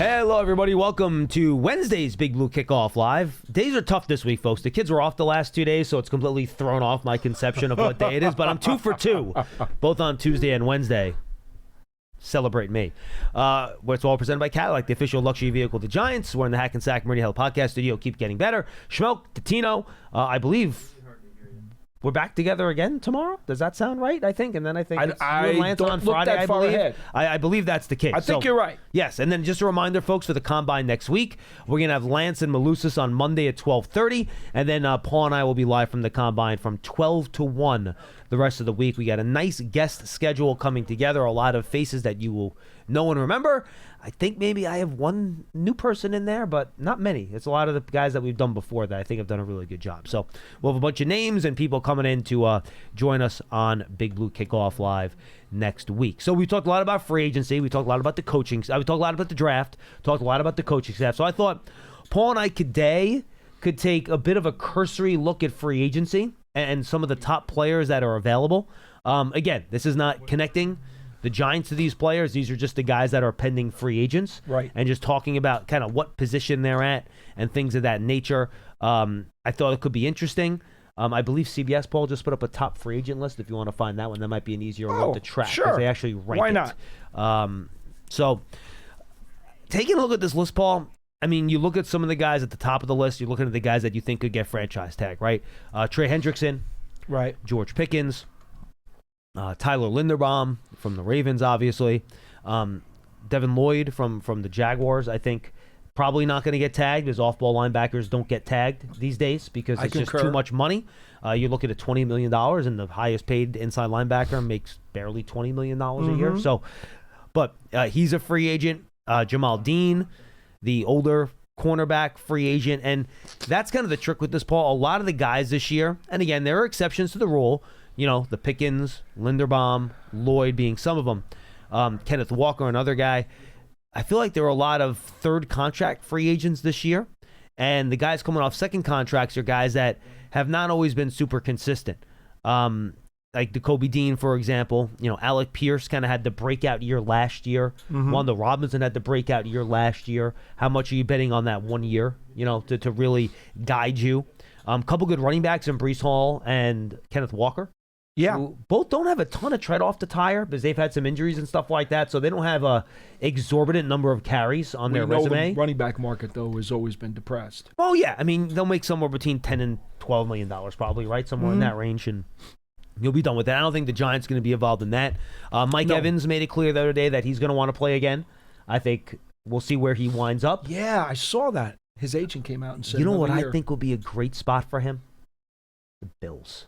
Hello, everybody. Welcome to Wednesday's Big Blue Kickoff Live. Days are tough this week, folks. The kids were off the last 2 days, so it's completely thrown off my conception of what day it is. But I'm 2 for 2, both on Tuesday and Wednesday. Celebrate me. It's all presented by Cadillac, the official luxury vehicle of the Giants. We're in the Hackensack Meridian Health Podcast Studio. Keep getting better. Schmeelk, Dottino, I believe we're back together again tomorrow. Does that sound right? I think. And then I think it's Lance on Friday, I believe. I believe that's the case. I think you're right. Yes. And then just a reminder, folks, for the Combine next week, we're going to have Lance and Malusis on Monday at 12:30. And then Paul and I will be live from the Combine from 12 to 1 the rest of the week. We got a nice guest schedule coming together. A lot of faces that you will know and remember. I think maybe I have one new person in there, but not many. It's a lot of the guys that we've done before that I think have done a really good job. So we'll have a bunch of names and people coming in to join us on Big Blue Kickoff Live next week. So we talked a lot about free agency. We talked a lot about the coaching. We talked a lot about the draft. Talked a lot about the coaching staff. So I thought Paul and I today could take a bit of a cursory look at free agency and some of the top players that are available. Again, this is not connecting the Giants to these players. These are just the guys that are pending free agents. Right. And just talking about kind of what position they're at and things of that nature. I thought it could be interesting. I believe CBS, Paul, just put up a top free agent list. If you want to find that one, that might be an easier one to track. Sure. Because they actually rank Why it. not? So taking a look at this list, Paul, I mean, you look at some of the guys at the top of the list. You're looking at the guys that you think could get franchise tag, right? Trey Hendrickson. Right. George Pickens. Tyler Linderbaum from the Ravens, obviously. Devin Lloyd from the Jaguars, I think, probably not going to get tagged because off-ball linebackers don't get tagged these days because it's just too much money. You're looking at $20 million, and the highest-paid inside linebacker makes barely $20 million a year. So, but he's a free agent. Jamal Dean, the older cornerback, free agent, and that's kind of the trick with this, Paul. A lot of the guys this year, and again, there are exceptions to the rule. You know, the Pickens, Linderbaum, Lloyd being some of them. Kenneth Walker, another guy. I feel like there are a lot of third contract free agents this year. And the guys coming off second contracts are guys that have not always been super consistent. Like Jacoby Dean, for example. You know, Alec Pierce kind of had the breakout year last year. Wanda Robinson had the breakout year last year. How much are you betting on that 1 year, you know, to really guide you? Couple good running backs in Breece Hall and Kenneth Walker. Yeah. Who both don't have a ton of tread off the tire because they've had some injuries and stuff like that, so they don't have a exorbitant number of carries on their resume. The running back market, though, has always been depressed. Oh, yeah. I mean, they'll make somewhere between $10 and $12 million probably, right? Somewhere in that range, and you'll be done with that. I don't think the Giants are going to be involved in that. Mike Evans made it clear the other day that he's going to want to play again. I think we'll see where he winds up. Yeah, I saw that. His agent came out and said, you know what I think will be a great spot for him? The Bills.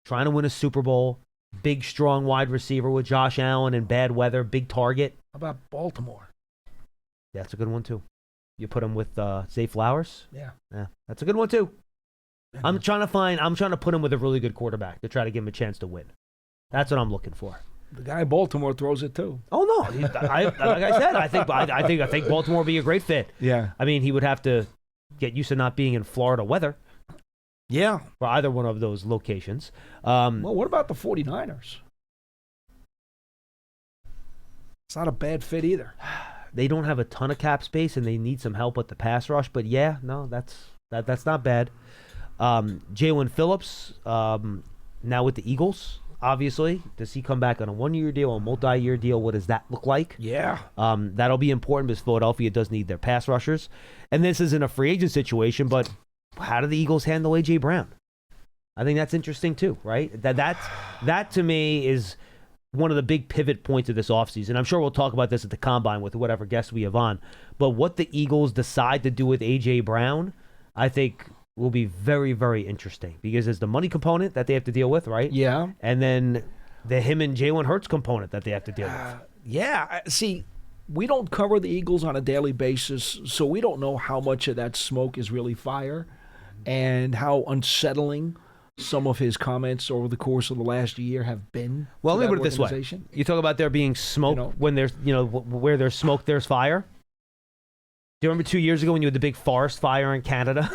Trying to win a Super Bowl, big, strong wide receiver with Josh Allen and bad weather, big target. How about Baltimore? Yeah, that's a good one, too. You put him with Zay Flowers? Yeah, that's a good one, too. I'm trying to put him with a really good quarterback to try to give him a chance to win. That's what I'm looking for. The guy in Baltimore throws it, too. Oh, no. Like I said, I think Baltimore would be a great fit. Yeah. I mean, he would have to get used to not being in Florida weather. Yeah. For either one of those locations. Well, what about the 49ers? It's not a bad fit either. They don't have a ton of cap space, and they need some help with the pass rush. But, yeah, no, that's not bad. Jalen Phillips, now with the Eagles, obviously. Does he come back on a one-year deal, a multi-year deal? What does that look like? Yeah. That'll be important because Philadelphia does need their pass rushers. And this isn't a free agent situation, but how do the Eagles handle A.J. Brown? I think that's interesting too, right? That to me is one of the big pivot points of this offseason. I'm sure we'll talk about this at the Combine with whatever guests we have on. But what the Eagles decide to do with A.J. Brown, I think will be very, very interesting because there's the money component that they have to deal with, right? Yeah. And then the him and Jalen Hurts component that they have to deal with. Yeah. See, we don't cover the Eagles on a daily basis, so we don't know how much of that smoke is really fire and how unsettling some of his comments over the course of the last year have been. Well, let me put it this way. You talk about there being smoke when there's, where there's smoke, there's fire. Do you remember 2 years ago when you had the big forest fire in Canada?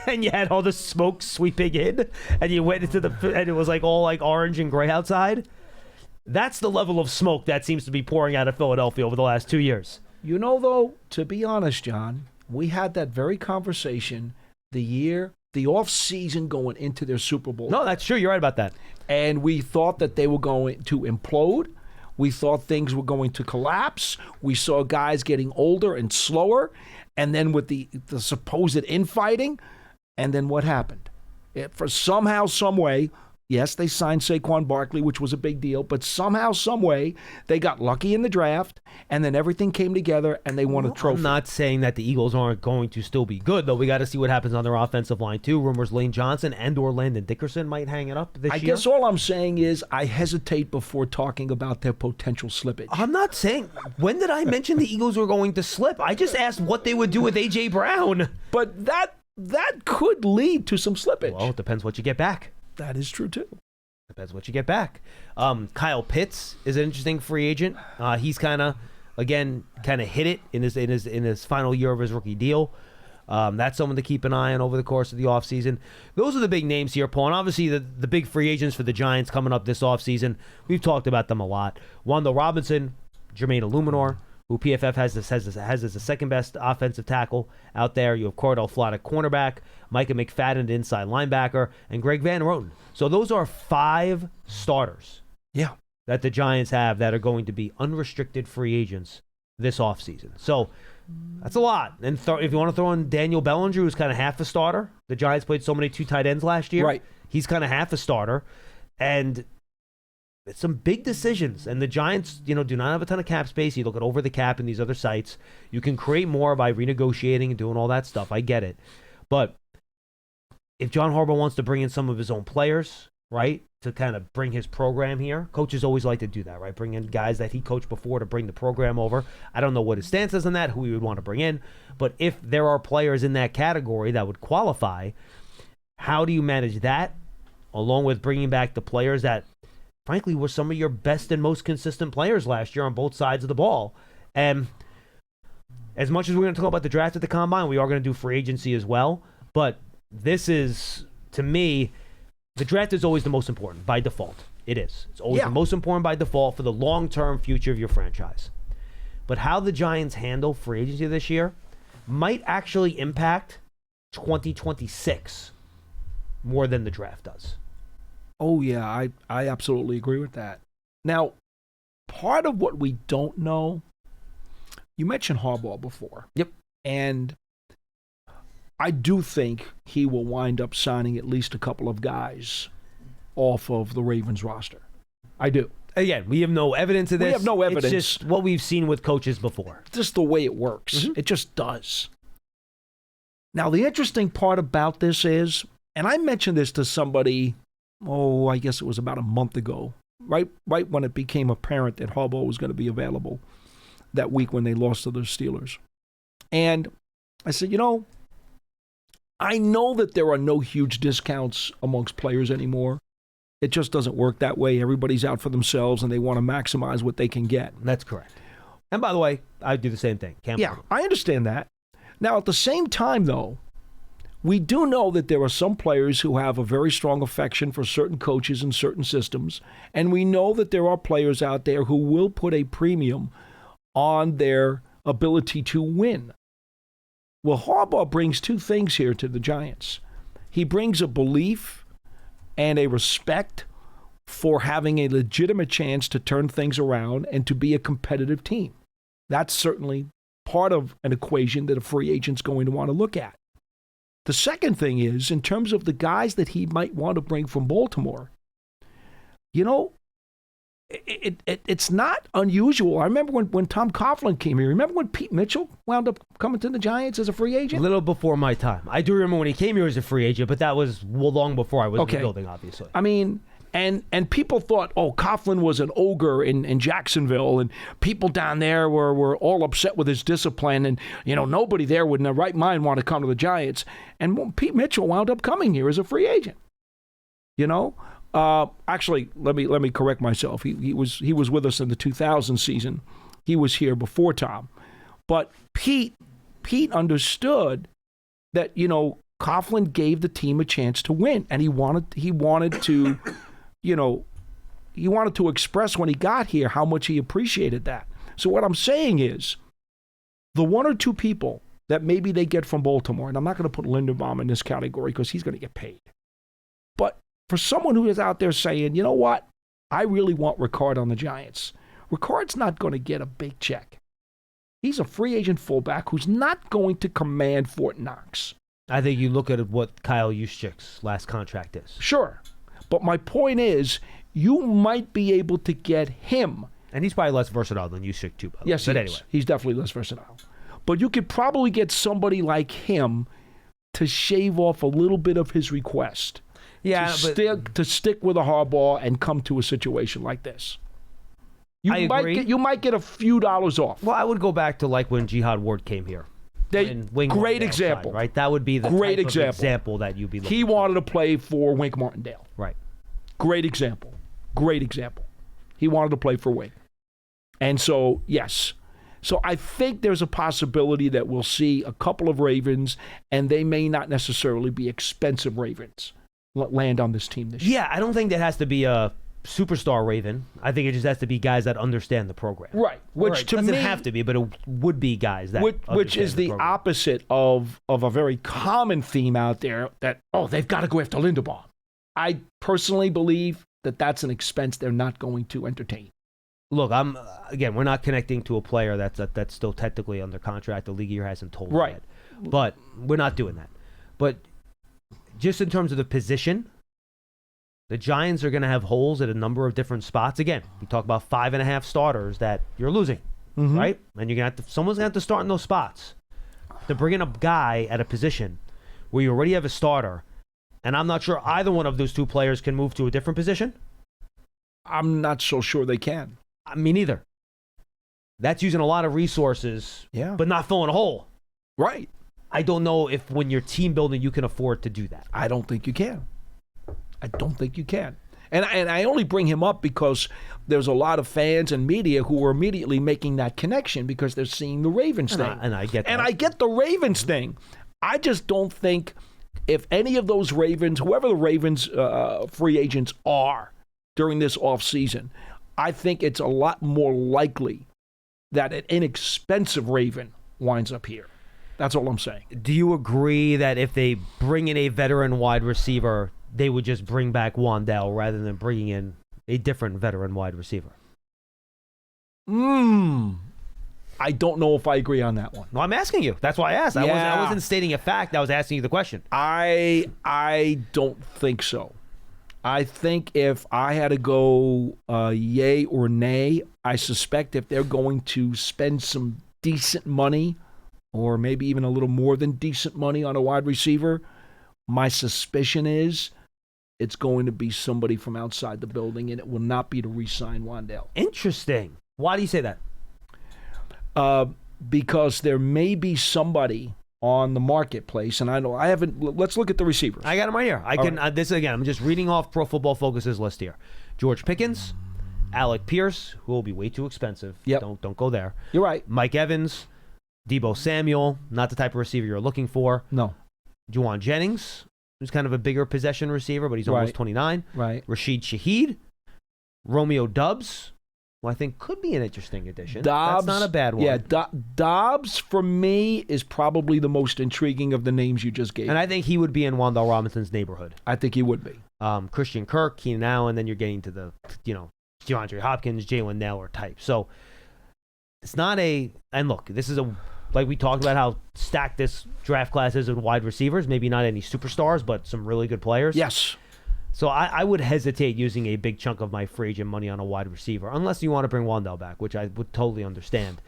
And you had all the smoke sweeping in, and you went into and it was like all like orange and gray outside? That's the level of smoke that seems to be pouring out of Philadelphia over the last 2 years. You know, though, to be honest, John, we had that very conversation the off season going into their Super Bowl. No, that's true. You're right about that. And we thought that they were going to implode. We thought things were going to collapse. We saw guys getting older and slower. And then with the supposed infighting, and then what happened? For somehow, some way, yes, they signed Saquon Barkley, which was a big deal, but somehow, some way, they got lucky in the draft, and then everything came together, and they won a trophy. I'm not saying that the Eagles aren't going to still be good, though. We got to see what happens on their offensive line, too. Rumors Lane Johnson and/or Landon Dickerson might hang it up this year. I guess all I'm saying is I hesitate before talking about their potential slippage. I'm not saying. When did I mention the Eagles were going to slip? I just asked what they would do with A.J. Brown. But that could lead to some slippage. Well, it depends what you get back. That is true, too. Depends what you get back. Kyle Pitts is an interesting free agent. He's kind of hit it in his final year of his rookie deal. That's someone to keep an eye on over the course of the offseason. Those are the big names here, Paul. And obviously the big free agents for the Giants coming up this offseason. We've talked about them a lot. Wando Robinson, Jermaine Illuminor, who PFF has as the second best offensive tackle out there. You have Cordell Flott at cornerback, Micah McFadden at inside linebacker, and Greg Van Roten. So those are 5 starters that the Giants have that are going to be unrestricted free agents this offseason. So that's a lot. And if you want to throw in Daniel Bellinger, who's kind of half a starter, the Giants played so many 2 tight ends last year. Right. He's kind of half a starter. And it's some big decisions, and the Giants, do not have a ton of cap space. You look at over the cap in these other sites. You can create more by renegotiating and doing all that stuff. I get it. But if John Harbaugh wants to bring in some of his own players, right, to kind of bring his program here, coaches always like to do that, right? Bring in guys that he coached before to bring the program over. I don't know what his stance is on that, who he would want to bring in. But if there are players in that category that would qualify, how do you manage that, along with bringing back the players that frankly were some of your best and most consistent players last year on both sides of the ball? And as much as we're going to talk about the draft at the Combine, we are going to do free agency as well. But this is, to me, the draft is always the most important by default. It is. It's always the most important by default for the long-term future of your franchise. But how the Giants handle free agency this year might actually impact 2026 more than the draft does. Oh, yeah, I absolutely agree with that. Now, part of what we don't know, you mentioned Harbaugh before. Yep. And I do think he will wind up signing at least a couple of guys off of the Ravens roster. I do. Again, we have no evidence of this. We have no evidence. It's just what we've seen with coaches before. Just the way it works. Mm-hmm. It just does. Now, the interesting part about this is, and I mentioned this to somebody, I guess it was about a month ago, right when it became apparent that Harbaugh was going to be available that week when they lost to the Steelers. And I said, I know that there are no huge discounts amongst players anymore. It just doesn't work that way. Everybody's out for themselves, and they want to maximize what they can get. That's correct. And by the way, I do the same thing. I understand that. Now, at the same time, though, we do know that there are some players who have a very strong affection for certain coaches and certain systems, and we know that there are players out there who will put a premium on their ability to win. Well, Harbaugh brings 2 things here to the Giants. He brings a belief and a respect for having a legitimate chance to turn things around and to be a competitive team. That's certainly part of an equation that a free agent's going to want to look at. The second thing is, in terms of the guys that he might want to bring from Baltimore, it's not unusual. I remember when Tom Coughlin came here. Remember when Pete Mitchell wound up coming to the Giants as a free agent? A little before my time. I do remember when he came here as a free agent, but that was long before I was in the building, obviously. I mean, and people thought, Coughlin was an ogre in Jacksonville, and people down there were all upset with his discipline, and nobody there would in their right mind want to come to the Giants. And Pete Mitchell wound up coming here as a free agent. Actually, let me correct myself. He was with us in the 2000 season. He was here before Tom, but Pete understood that Coughlin gave the team a chance to win, and he wanted to, he wanted to express when he got here how much he appreciated that. So what I'm saying is, the one or two people that maybe they get from Baltimore, and I'm not going to put Linderbaum in this category because he's going to get paid. But for someone who is out there saying, you know what, I really want Ricard on the Giants. Ricard's not going to get a big check. He's a free agent fullback who's not going to command Fort Knox. I think you look at what Kyle Juszczyk's last contract is. Sure. But my point is, you might be able to get him. And he's probably less versatile than Juszczyk, too, by the way. Yes, he But is. anyway. He's definitely less versatile. But you could probably get somebody like him to shave off a little bit of his request. Yeah, to stick with a Harbaugh and come to a situation like this. I agree. You might get a few dollars off. Well, I would go back to like when Jihad Ward came here. Great example. Side, right? That would be the great type example. Of that you'd be looking He for. wanted to play for Wink Martindale. Right. Great example. Great example. He wanted to play for Wink. And so, yes. So I think there's a possibility that we'll see a couple of Ravens, and they may not necessarily be expensive Ravens, land on this team this year. Yeah, I don't think that has to be a superstar Raven. I think it just has to be guys that understand the program. Right. Which to doesn't me have to be, but it would be guys that which is the program. opposite of a very common theme out there that, they've got to go after Linderbaum. I personally believe that that's an expense they're not going to entertain. Look, we're not connecting to a player that's still technically under contract. The league year hasn't told Right. yet. But we're not doing that. But just in terms of the position, the Giants are going to have holes at a number of different spots. Again, we talk about 5.5 starters that you're losing, right? And someone's going to have to start in those spots. To bring in a guy at a position where you already have a starter, and I'm not sure either one of those two players can move to a different position. I'm not so sure they can. Me neither. That's using a lot of resources, but not filling a hole. Right. I don't know if when you're team building, you can afford to do that. I don't think you can. And I only bring him up because there's a lot of fans and media who are immediately making that connection because they're seeing the Ravens thing. And I get that. And I get the Ravens thing. I just don't think if any of those Ravens, whoever the Ravens free agents are during this offseason, I think it's a lot more likely that an inexpensive Raven winds up here. That's all I'm saying. Do you agree that if they bring in a veteran wide receiver, they would just bring back Wan'Dale rather than bringing in a different veteran wide receiver? I don't know if I agree on that one. No, I'm asking you. That's why I asked. Yeah. I wasn't stating a fact. I was asking you the question. I don't think so. I think if I had to go yay or nay, I suspect if they're going to spend some decent money or maybe even a little more than decent money on a wide receiver, my suspicion is it's going to be somebody from outside the building, and it will not be to re-sign Wan'Dale. Interesting. Why do you say that? Because there may be somebody on the marketplace, and I haven't. Let's look at the receivers. I got them right here. This again. I'm just reading off Pro Football Focus's list here. George Pickens, Alec Pierce, who will be way too expensive. Yep. Don't go there. You're right. Mike Evans, Deebo Samuel, not the type of receiver you're looking for. No. Juwan Jennings, who's kind of a bigger possession receiver, but he's almost 29. Right. Rashid Shaheed, Romeo Doubs, who I think could be an interesting addition. Dobbs, that's not a bad one. Yeah, Dobbs for me is probably the most intriguing of the names you just gave. And I think he would be in Wan'Dale Robinson's neighborhood. I think he would be. Christian Kirk, Keenan Allen, then you're getting to the, DeAndre Hopkins, Jalen Nailor type. So it's not and look, this is like we talked about how stacked this draft class is with wide receivers, maybe not any superstars, but some really good players. Yes. So I would hesitate using a big chunk of my free agent money on a wide receiver, unless you want to bring Wan'Dale back, which I would totally understand.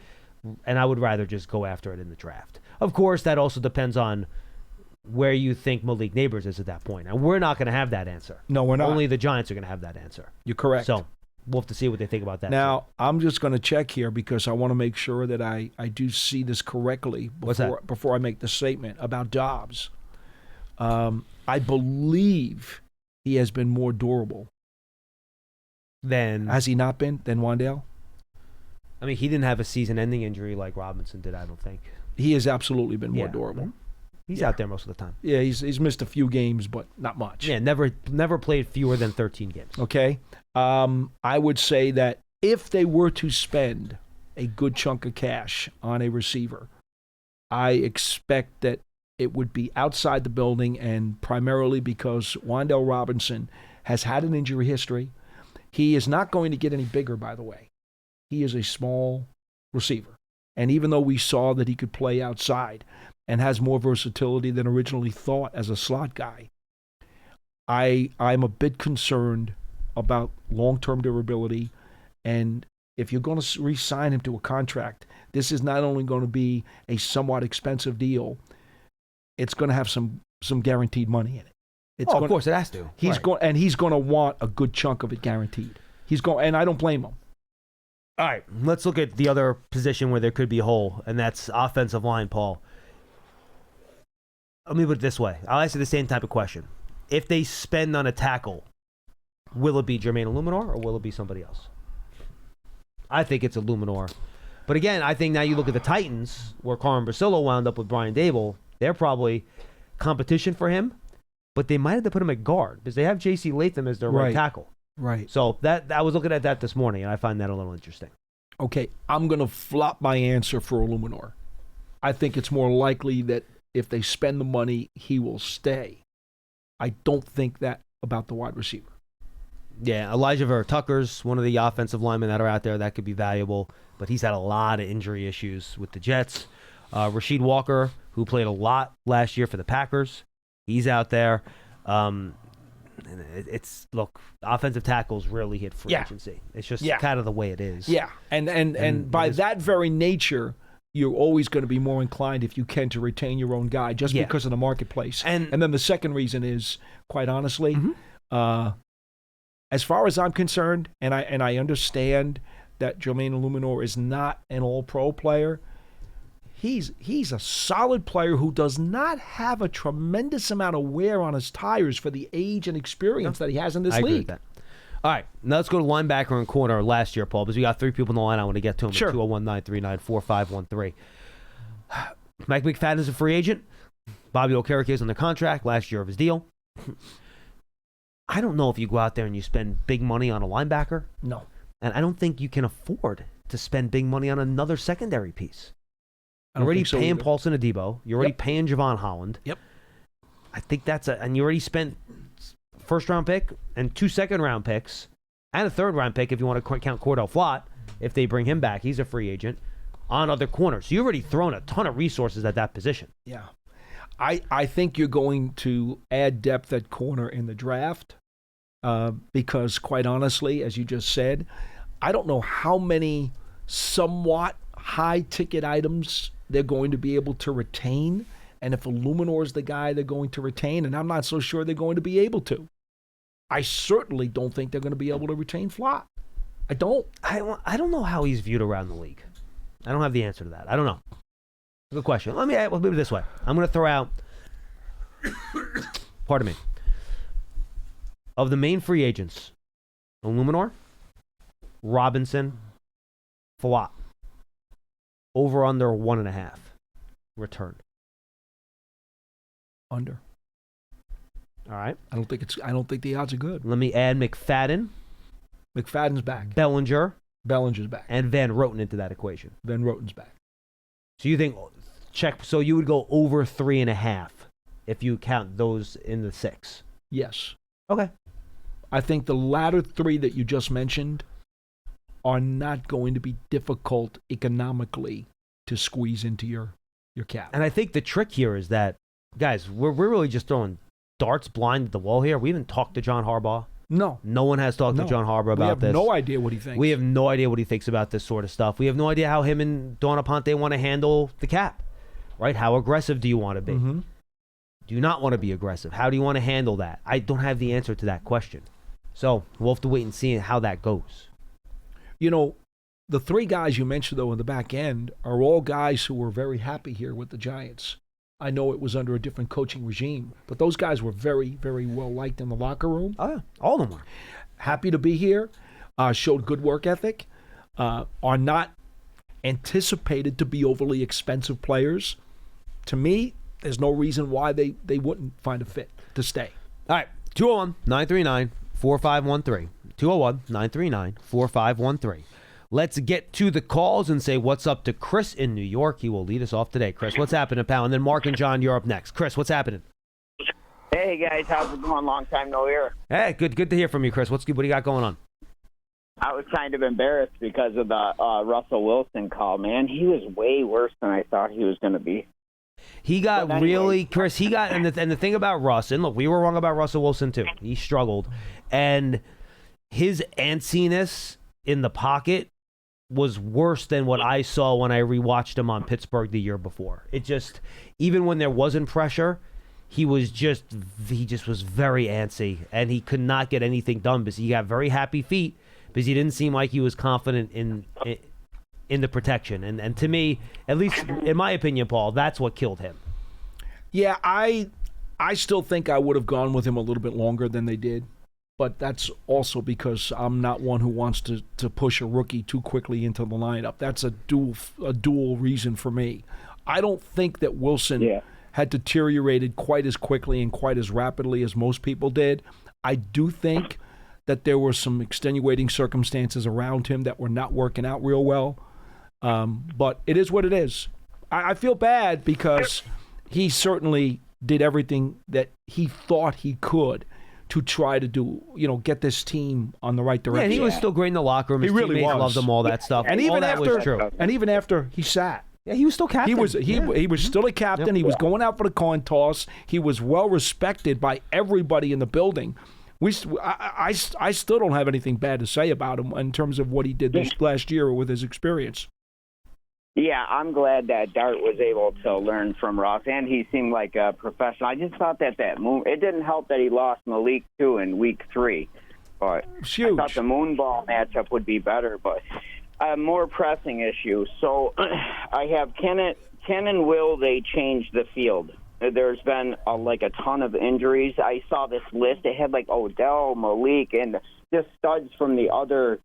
And I would rather just go after it in the draft. Of course, that also depends on where you think Malik Neighbors is at that point. And we're not going to have that answer. No, we're not. Only the Giants are going to have that answer. You're correct. So we'll have to see what they think about that. Now, I'm just going to check here because I want to make sure that I do see this correctly before I make the statement about Dobbs. I believe he has been more durable. Has he not been than Wan'Dale? I mean, he didn't have a season-ending injury like Robinson did, I don't think. He has absolutely been more durable. He's out there most of the time. Yeah, he's missed a few games, but not much. Yeah, never played fewer than 13 games. Okay. I would say that if they were to spend a good chunk of cash on a receiver, I expect that it would be outside the building, and primarily because Wan'Dale Robinson has had an injury history. He is not going to get any bigger, by the way. He is a small receiver. And even though we saw that he could play outside and has more versatility than originally thought as a slot guy, I'm a bit concerned about long-term durability. And if you're going to re-sign him to a contract, this is not only going to be a somewhat expensive deal, it's going to have some guaranteed money in it. Of course it has to. He's going to want a good chunk of it guaranteed. And I don't blame him. All right, let's look at the other position where there could be a hole, and that's offensive line, Paul. Let me put it this way. I'll ask you the same type of question. If they spend on a tackle, will it be Jermaine Illuminor or will it be somebody else? I think it's Illuminor. But again, I think now you look at the Titans, where Carmen Brasillo wound up with Brian Dable. They're probably competition for him, but they might have to put him at guard because they have J.C. Latham as their right tackle. Right. So I was looking at that this morning, and I find that a little interesting. Okay, I'm going to flop my answer for Illuminor. I think it's more likely that if they spend the money, he will stay. I don't think that about the wide receiver. Yeah, Elijah Vera-Tucker's one of the offensive linemen that are out there that could be valuable, but he's had a lot of injury issues with the Jets. Rasheed Walker, who played a lot last year for the Packers, he's out there. Look, offensive tackles rarely hit free agency. It's just kind of the way it is. Yeah, and by that very nature, you're always going to be more inclined, if you can, to retain your own guy just because of the marketplace. And then the second reason is, quite honestly, as far as I'm concerned, and I understand that Jermaine Illuminor is not an all-pro player, He's a solid player who does not have a tremendous amount of wear on his tires for the age and experience that he has in this league. I agree with that. All right, now let's go to linebacker and corner last year, Paul, because we got three people in the line. I want to get to them. Sure. At 201-939-4513. Mike McFadden is a free agent. Bobby Okereke is on the contract, last year of his deal. I don't know if you go out there and you spend big money on a linebacker. No. And I don't think you can afford to spend big money on another secondary piece. You're already paying Paulson Adebo. You're already paying Javon Holland. Yep. I think and you already spent first-round pick and 2 second-round picks and a third-round pick if you want to count Cordell Flott, if they bring him back. He's a free agent, on other corners. So you've already thrown a ton of resources at that position. Yeah. I think you're going to add depth at corner in the draft because, quite honestly, as you just said, I don't know how many somewhat high-ticket items they're going to be able to retain, and if Illuminor is the guy they're going to retain, and I'm not so sure they're going to be able to. I certainly don't think they're going to be able to retain Flott. I don't. I don't know how he's viewed around the league. I don't have the answer to that. I don't know. Good question. Let me put it this way. I'm going to throw out, pardon me, of the main free agents, Illuminor, Robinson, Flott. Over under 1.5 return. Under. All right. I don't think the odds are good. Let me add McFadden. McFadden's back. Bellinger's back. And Van Roten into that equation. Van Roten's back. So you think so you would go over 3.5 if you count those in the 6. Yes. Okay. I think the latter 3 that you just mentioned are not going to be difficult economically to squeeze into your cap. And I think the trick here is that, guys, we're really just throwing darts blind at the wall here. We haven't talked to John Harbaugh. No. No one has talked to John Harbaugh about this. We have no idea what he thinks. We have no idea what he thinks about this sort of stuff. We have no idea how him and Dawn Aponte want to handle the cap, right? How aggressive do you want to be? Mm-hmm. Do you not want to be aggressive? How do you want to handle that? I don't have the answer to that question. So we'll have to wait and see how that goes. You know, the 3 guys you mentioned, though, in the back end are all guys who were very happy here with the Giants. I know it was under a different coaching regime, but those guys were very, very well liked in the locker room. Oh, yeah. All of them were. Happy to be here, showed good work ethic, are not anticipated to be overly expensive players. To me, there's no reason why they wouldn't find a fit to stay. All right, 201-939-4513. 201-939-4513. Let's get to the calls and say what's up to Chris in New York. He will lead us off today. Chris, what's happening, pal? And then Mark and John, you're up next. Chris, what's happening? Hey, guys. How's it going? Long time no hear. Hey, good to hear from you, Chris. What do you got going on? I was kind of embarrassed because of the Russell Wilson call, man. He was way worse than I thought he was going to be. He got really, Chris, and the thing about Russ, and look, we were wrong about Russell Wilson too. He struggled. And his antsiness in the pocket was worse than what I saw when I rewatched him on Pittsburgh the year before. It just, even when there wasn't pressure, he just was very antsy, and he could not get anything done because he got very happy feet because he didn't seem like he was confident in the protection. And to me, at least in my opinion, Paul, that's what killed him. Yeah, I still think I would have gone with him a little bit longer than they did. But that's also because I'm not one who wants to push a rookie too quickly into the lineup. That's a dual reason for me. I don't think that Wilson had deteriorated quite as quickly and quite as rapidly as most people did. I do think that there were some extenuating circumstances around him that were not working out real well. But it is what it is. I feel bad because he certainly did everything that he thought he could to try to do, get this team on the right direction. Yeah, and he was still great in the locker room. His teammates loved him, all that stuff. And even after, was true. And even after he sat. Yeah, he was still captain. He was still a captain. Yep. He was going out for the coin toss. He was well respected by everybody in the building. I still don't have anything bad to say about him in terms of what he did this last year with his experience. Yeah, I'm glad that Dart was able to learn from Ross, and he seemed like a professional. I just thought that moon, it didn't help that he lost Malik, too, in week 3. But I thought the moonball matchup would be better, but a more pressing issue. So I have Ken and Will, they changed the field. There's been a ton of injuries. I saw this list. It had Odell, Malik, and just studs from other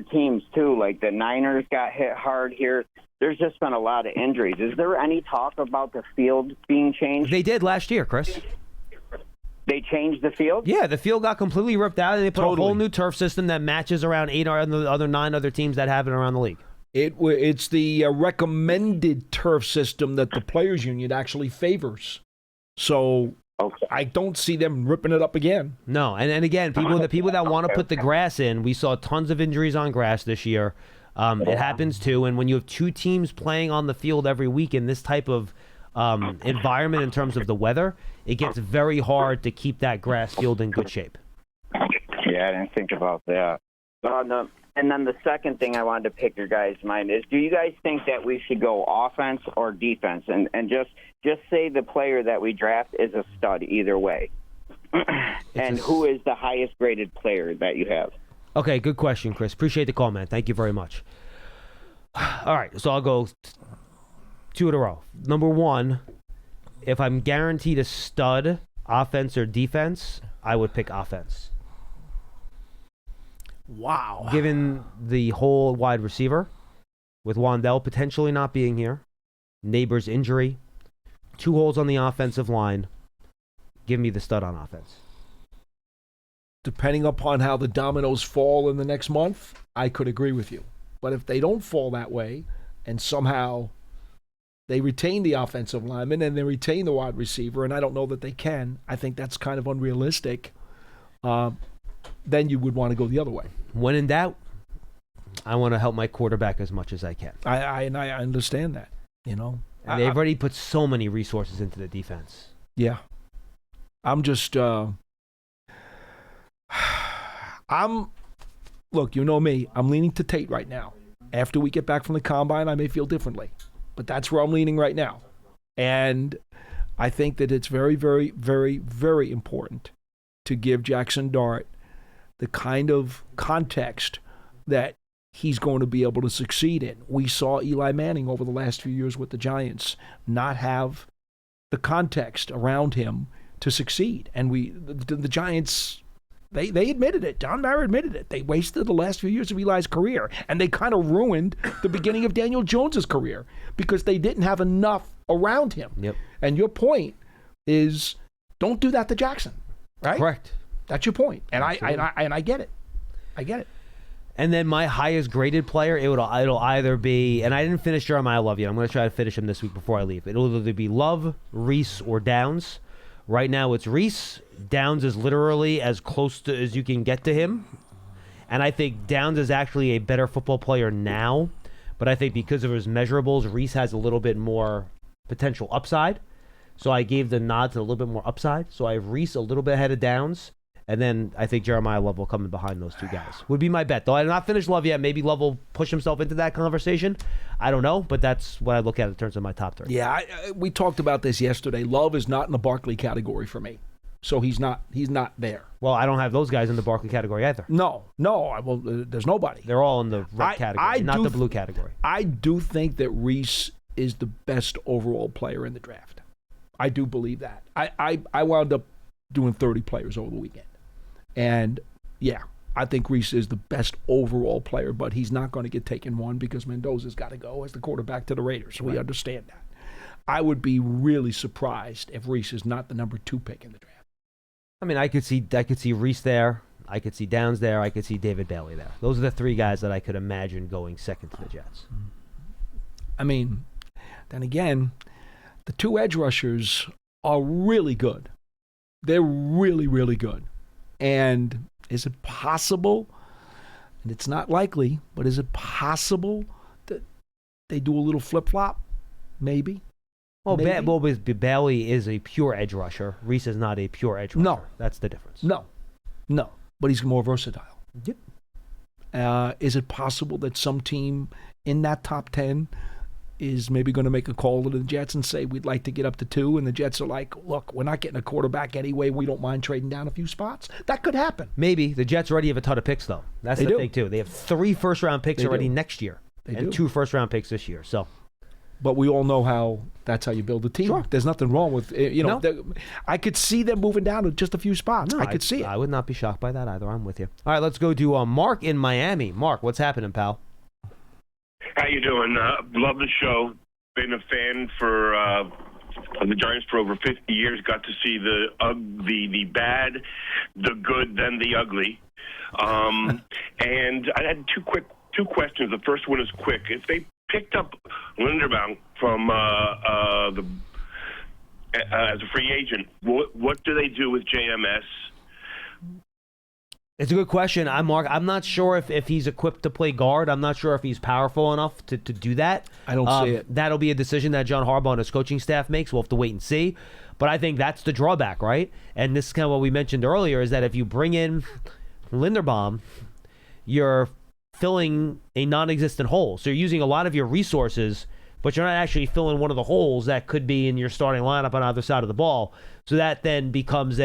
teams, too. Like the Niners got hit hard here. There's just been a lot of injuries. Is there any talk about the field being changed? They did last year, Chris. They changed the field? Yeah, the field got completely ripped out, and they put a whole new turf system that matches around 8 or the other 9 other teams that have it around the league. It's the recommended turf system that the Players Union actually favors. So I don't see them ripping it up again. No, and again, the people that want to put the grass in, we saw tons of injuries on grass this year. It happens too, and when you have 2 teams playing on the field every week in this type of environment in terms of the weather, it gets very hard to keep that grass field in good shape. Yeah, I didn't think about that. And then the second thing I wanted to pick your guys' mind is, do you guys think that we should go offense or defense? And just say the player that we draft is a stud either way. And who is the highest graded player that you have? Okay, good question, Chris. Appreciate the call, man. Thank you very much. All right, so I'll go 2 in a row. Number 1, if I'm guaranteed a stud, offense or defense, I would pick offense. Wow. Given the whole wide receiver, with Wandell potentially not being here, Neighbor's injury, 2 holes on the offensive line, give me the stud on offense. Depending upon how the dominoes fall in the next month, I could agree with you. But if they don't fall that way, and somehow they retain the offensive lineman and they retain the wide receiver, and I don't know that they can, I think that's kind of unrealistic, then you would want to go the other way. When in doubt, I want to help my quarterback as much as I can. I understand that, And they've already put so many resources into the defense. Yeah. I'm just... Look, you know me. I'm leaning to Tate right now. After we get back from the combine, I may feel differently. But that's where I'm leaning right now. And I think that it's very, very, very, very important to give Jackson Dart the kind of context that he's going to be able to succeed in. We saw Eli Manning over the last few years with the Giants not have the context around him to succeed. And the Giants... They admitted it. John Mara admitted it. They wasted the last few years of Eli's career, and they kind of ruined the beginning of Daniel Jones's career because they didn't have enough around him. Yep. And your point is, don't do that to Jackson, right? Correct. That's your point, and I get it. I get it. And then my highest graded player, it'll either be, and I didn't finish Jeremiah Love yet. I'm going to try to finish him this week before I leave. It'll either be Love, Reese, or Downs. Right now it's Reese. Downs is literally as close to as you can get to him. And I think Downs is actually a better football player now. But I think because of his measurables, Reese has a little bit more potential upside. So I gave the nod to a little bit more upside. So I have Reese a little bit ahead of Downs. And then I think Jeremiah Love will come in behind those two guys. Would be my bet. Though I have not finished Love yet. Maybe Love will push himself into that conversation. I don't know, but that's what I look at in terms of my top 3. Yeah, we talked about this yesterday. Love is not in the Barkley category for me. So he's not there. Well, I don't have those guys in the Barkley category either. No. Well, there's nobody. They're all in the red category, not the blue category. I do think that Reese is the best overall player in the draft. I do believe that. I wound up doing 30 players over the weekend. And, yeah, I think Reese is the best overall player, but he's not going to get taken one because Mendoza's got to go as the quarterback to the Raiders. We understand that. I would be really surprised if Reese is not the number 2 pick in the draft. I mean, I could see Reese there. I could see Downs there. I could see David Bailey there. Those are the 3 guys that I could imagine going second to the Jets. I mean, then again, the 2 edge rushers are really good. They're really, really good. And is it possible, and it's not likely, but is it possible that they do a little flip-flop? Maybe. Well, Bailey is a pure edge rusher. Reese is not a pure edge rusher. No. That's the difference. No. But he's more versatile. Yep. Is it possible that some team in that top 10 is maybe going to make a call to the Jets and say, we'd like to get up to 2, and the Jets are like, look, we're not getting a quarterback anyway. We don't mind trading down a few spots. That could happen. Maybe. The Jets already have a ton of picks, though. That's the thing, too. They have 3 first-round picks already next year and 2 first-round picks this year. So, but we all know that's how you build a team. Sure. There's nothing wrong with, No. I could see them moving down to just a few spots. No, I could see it. I would not be shocked by that either. I'm with you. All right, let's go to Mark in Miami. Mark, what's happening, pal? How you doing? Love the show. Been a fan for the Giants for over 50 years. Got to see the bad, the good, then the ugly. And I had two questions. The first one is quick. If they picked up Linderbaum from as a free agent, what do they do with JMS? It's a good question. Mark. I'm not sure if he's equipped to play guard. I'm not sure if he's powerful enough to do that. I don't see it. That'll be a decision that John Harbaugh and his coaching staff makes. We'll have to wait and see. But I think that's the drawback, right? And this is kind of what we mentioned earlier, is that if you bring in Linderbaum, you're filling a non-existent hole. So you're using a lot of your resources, but you're not actually filling one of the holes that could be in your starting lineup on either side of the ball. So that then becomes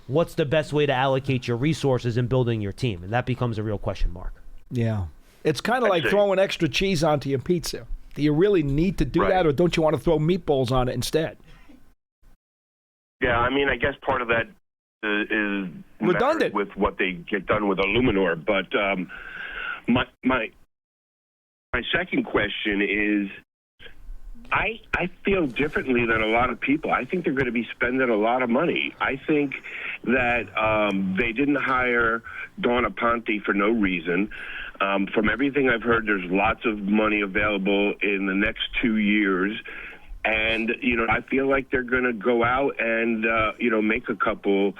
what's the best way to allocate your resources in building your team? And that becomes a real question mark. Yeah. It's kind of like throwing extra cheese onto your pizza. Do you really need to do that, or don't you want to throw meatballs on it instead? Yeah, I mean, I guess part of that is redundant with what they get done with Illuminor. But my second question is, I feel differently than a lot of people. I think they're going to be spending a lot of money. I think that they didn't hire Dawn Aponte for no reason. From everything I've heard, there's lots of money available in the next 2 years. And, I feel like they're going to go out and, make a couple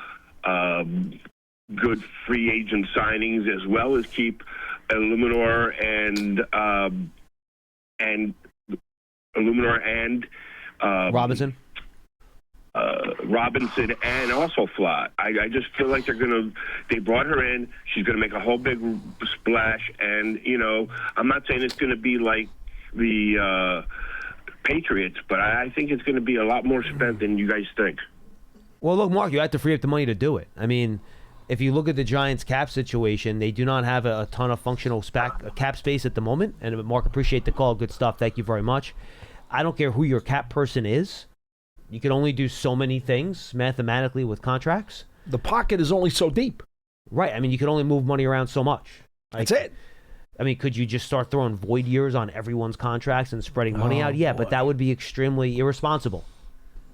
good free agent signings, as well as keep Illuminor and Robinson, and also Flott. I just feel like they brought her in. She's going to make a whole big splash. And, I'm not saying it's going to be like the Patriots, but I think it's going to be a lot more spent than you guys think. Well, look, Mark, you have to free up the money to do it. I mean, if you look at the Giants' cap situation, they do not have a ton of functional cap space at the moment. And Mark, appreciate the call. Good stuff. Thank you very much. I don't care who your cap person is. You can only do so many things mathematically with contracts. The pocket is only so deep. Right. I mean, you can only move money around so much. That's it. I mean, could you just start throwing void years on everyone's contracts and spreading money out? Yeah, boy. but that would be extremely irresponsible,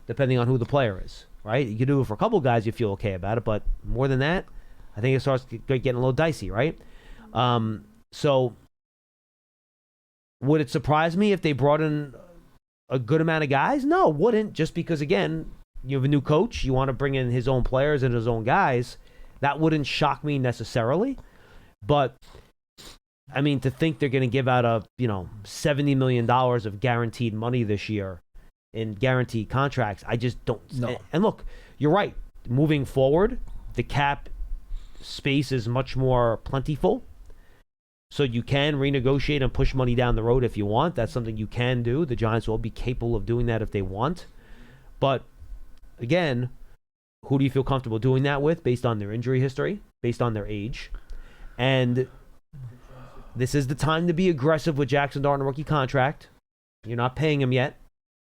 depending on who the player is, right? You can do it for a couple guys, you feel okay about it, but more than that, I think it starts getting a little dicey, right? So would it surprise me if they brought in a good amount of guys? No, it wouldn't, just because, again, you have a new coach, you want to bring in his own players and his own guys. That wouldn't shock me necessarily, but I mean, to think they're going to give out $70 million of guaranteed money this year in guaranteed contracts, I just don't. No. And look, you're right. Moving forward, the cap space is much more plentiful. So you can renegotiate and push money down the road if you want. That's something you can do. The Giants will be capable of doing that if they want. But again, who do you feel comfortable doing that with based on their injury history, based on their age? And this is the time to be aggressive with Jackson Dart on a rookie contract. You're not paying him yet.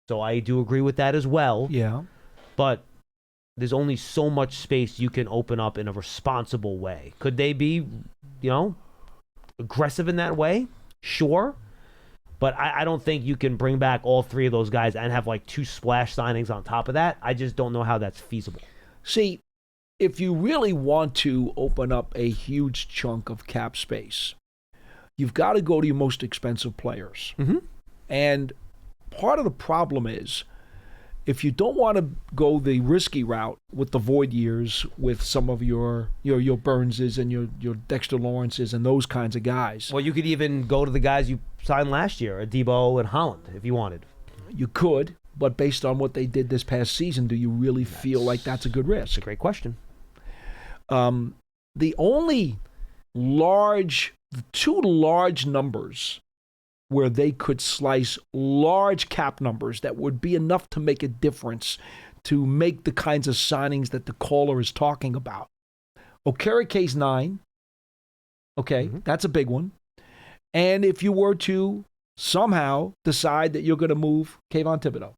So I do agree with that as well. Yeah. But there's only so much space you can open up in a responsible way. Could they be, aggressive in that way? Sure. But I don't think you can bring back all three of those guys and have like 2 splash signings on top of that. I just don't know how that's feasible. See, if you really want to open up a huge chunk of cap space, you've got to go to your most expensive players. Mm-hmm. And part of the problem is, if you don't want to go the risky route with the void years, with some of your Burnses and your Dexter Lawrences and those kinds of guys. Well, you could even go to the guys you signed last year, Debo and Holland, if you wanted. You could, but based on what they did this past season, do you really feel like that's a good risk? That's a great question. The only two large numbers where they could slice large cap numbers that would be enough to make a difference to make the kinds of signings that the caller is talking about. Okereke's 9. Okay, That's a big one. And if you were to somehow decide that you're going to move Kayvon Thibodeau,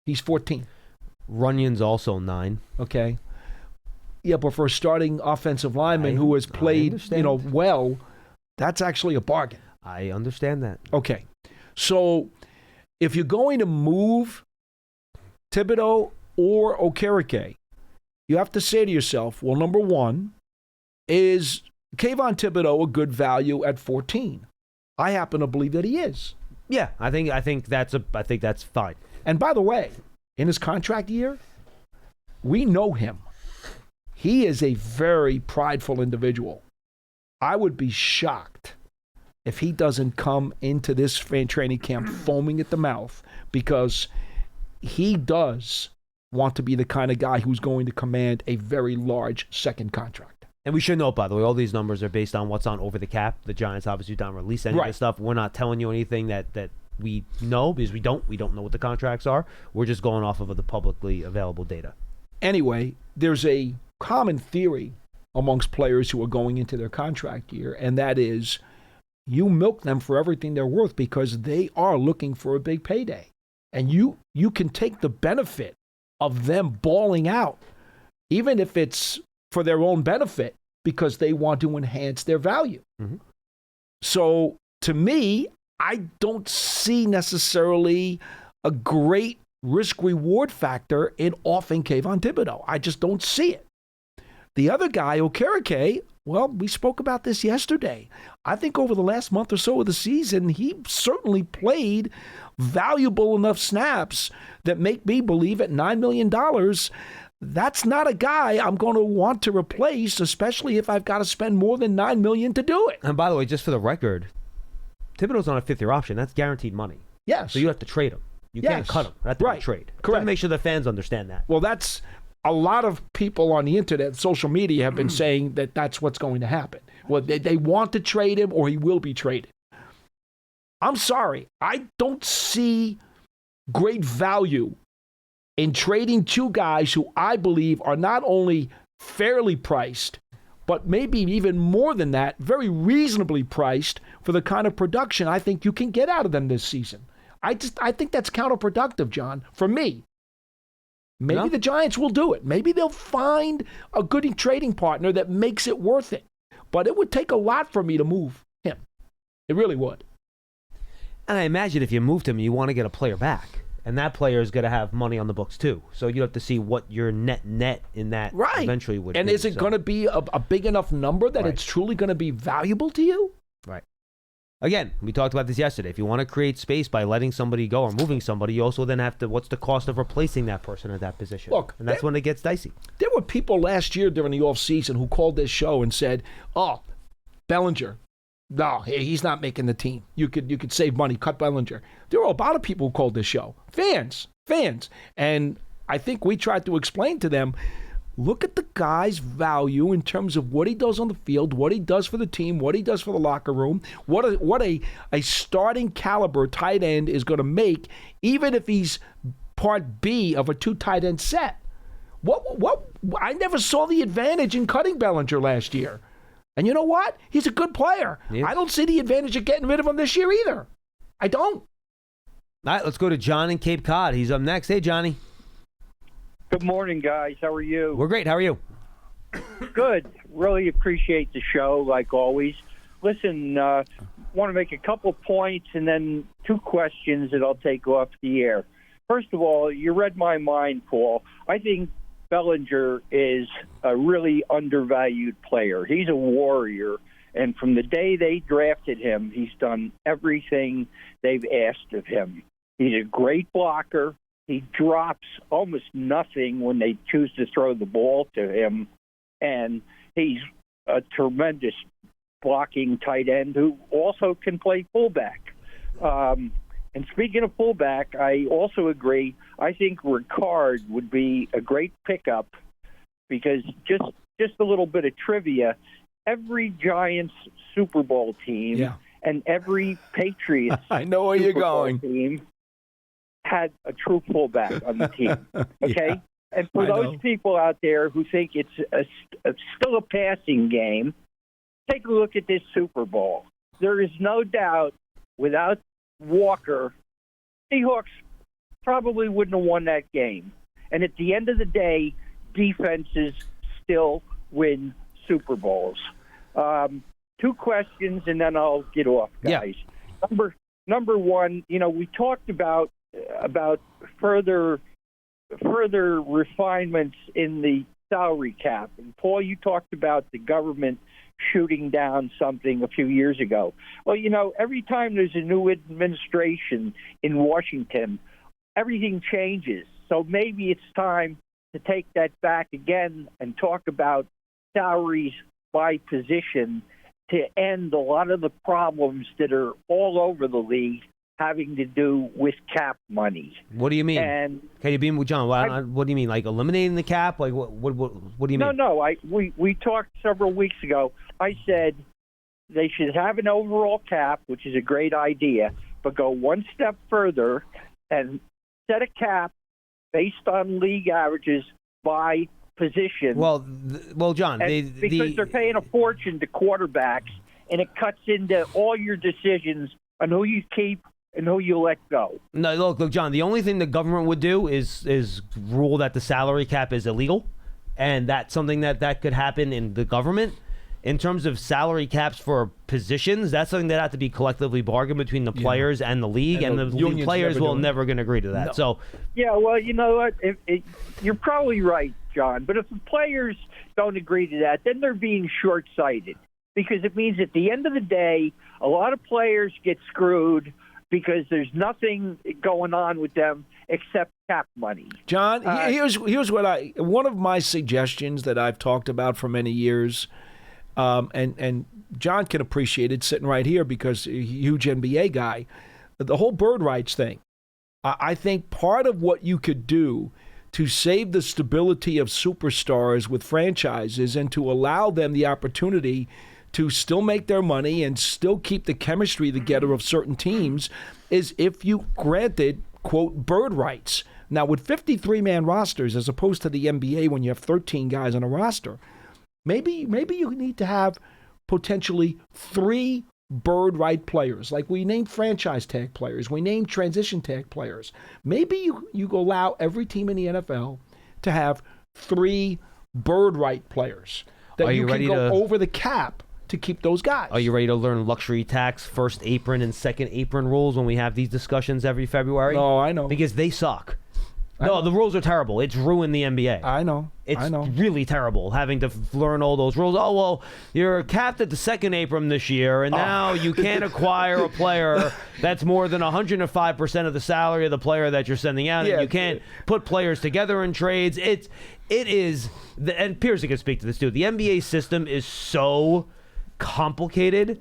he's 14. Runyon's also 9. Okay. Yeah, but for a starting offensive lineman who has played, well, that's actually a bargain. I understand that. Okay. So if you're going to move Thibodeau or Okereke, you have to say to yourself, well, number one, is Kayvon Thibodeau a good value at 14? I happen to believe that he is. Yeah, I think that's fine. And by the way, in his contract year, we know him. He is a very prideful individual. I would be shocked if he doesn't come into this training camp foaming at the mouth, because he does want to be the kind of guy who's going to command a very large second contract. And we should note, by the way, all these numbers are based on what's on Over the Cap. The Giants obviously don't release any of this stuff. We're not telling you anything that we know, because we don't know what the contracts are. We're just going off of the publicly available data. Anyway, there's a common theory amongst players who are going into their contract year, and that is you milk them for everything they're worth because they are looking for a big payday. And you can take the benefit of them balling out, even if it's for their own benefit, because they want to enhance their value. Mm-hmm. So to me, I don't see necessarily a great risk-reward factor in offing Kayvon Thibodeau. I just don't see it. The other guy, Okereke, well, we spoke about this yesterday. I think over the last month or so of the season, he certainly played valuable enough snaps that make me believe at $9 million, that's not a guy I'm going to want to replace, especially if I've got to spend more than $9 million to do it. And by the way, just for the record, Thibodeau's on a fifth-year option. That's guaranteed money. Yes. So you have to trade him. You can't cut him. That's right. Trade. Correct. To make sure the fans understand that. Well, that's a lot of people on the internet, social media, have been saying that that's what's going to happen. Well, they want to trade him, or he will be traded. I'm sorry. I don't see great value in trading two guys who I believe are not only fairly priced, but maybe even more than that, very reasonably priced for the kind of production I think you can get out of them this season. I think that's counterproductive, John, for me. Maybe No? the Giants will do it. Maybe they'll find a good trading partner that makes it worth it. But it would take a lot for me to move him. It really would. And I imagine if you moved him, you want to get a player back. And that player is going to have money on the books too. So you have to see what your net in that eventually would be. And is it going to be a big enough number that it's truly going to be valuable to you? Right. Again, we talked about this yesterday. If you want to create space by letting somebody go or moving somebody, you also then have to, what's the cost of replacing that person at that position? Look, and that's when it gets dicey. There were people last year during the offseason who called this show and said, oh, Bellinger, no, he's not making the team. You could save money, cut Bellinger. There were a lot of people who called this show. Fans. And I think we tried to explain to them, look at the guy's value in terms of what he does on the field, what he does for the team, what he does for the locker room, what a starting caliber tight end is going to make, even if he's part B of a 2 tight end set. What I never saw the advantage in cutting Bellinger last year. And you know what? He's a good player. Yeah. I don't see the advantage of getting rid of him this year either. I don't. All right, let's go to John in Cape Cod. He's up next. Hey, Johnny. Good morning, guys. How are you? We're great. How are you? Good. Really appreciate the show, like always. Listen, want to make a couple points and then 2 questions that I'll take off the air. First of all, you read my mind, Paul. I think Bellinger is a really undervalued player. He's a warrior, and from the day they drafted him, he's done everything they've asked of him. He's a great blocker. He drops almost nothing when they choose to throw the ball to him, and he's a tremendous blocking tight end who also can play fullback. And speaking of fullback, I also agree. I think Ricard would be a great pickup because just a little bit of trivia, every Giants Super Bowl team and every Patriots I know where Super you're going. Bowl team had a true fullback on the team. Okay? And for those people out there who think it's still a passing game, take a look at this Super Bowl. There is no doubt without Walker, Seahawks probably wouldn't have won that game. And at the end of the day, defenses still win Super Bowls. 2 questions, and then I'll get off, guys. Yeah. Number one, we talked about further refinements in the salary cap. And Paul, you talked about the government shooting down something a few years ago. Well, every time there's a new administration in Washington, everything changes. So maybe it's time to take that back again and talk about salaries by position to end a lot of the problems that are all over the league having to do with cap money. What do you mean? And can you be with John? What do you mean? Like eliminating the cap? Like what do you mean? No. We talked several weeks ago. I said they should have an overall cap, which is a great idea, but go one step further and set a cap based on league averages by position. Well, John, because they're paying a fortune to quarterbacks, and it cuts into all your decisions on who you keep and who you let go. No, look, John. The only thing the government would do is rule that the salary cap is illegal, and that's something that could happen in the government. In terms of salary caps for positions, that's something that have to be collectively bargained between the players and the league, and the league players will never going to agree to that. No. So, yeah, well, you know what? You're probably right, John. But if the players don't agree to that, then they're being short-sighted, because it means at the end of the day, a lot of players get screwed because there's nothing going on with them except cap money. John, here's what one of my suggestions that I've talked about for many years. And John can appreciate it sitting right here because he's a huge NBA guy. The whole bird rights thing. I think part of what you could do to save the stability of superstars with franchises and to allow them the opportunity to still make their money and still keep the chemistry together of certain teams is if you granted, quote, bird rights. Now, with 53-man rosters as opposed to the NBA when you have 13 guys on a roster, Maybe you need to have potentially 3 bird right players. Like we named franchise tag players. We named transition tag players. Maybe you allow every team in the NFL to have 3 bird right players that you can go over the cap to keep those guys. Are you ready to learn luxury tax, first apron and second apron rules when we have these discussions every February? No, I know. Because they suck. No, the rules are terrible. It's ruined the NBA. I know. It's really terrible having to learn all those rules. Oh, well, you're capped at the second apron this year, and now you can't acquire a player that's more than 105% of the salary of the player that you're sending out, and you can't put players together in trades. It is, and Pearson can speak to this too, the NBA system is so complicated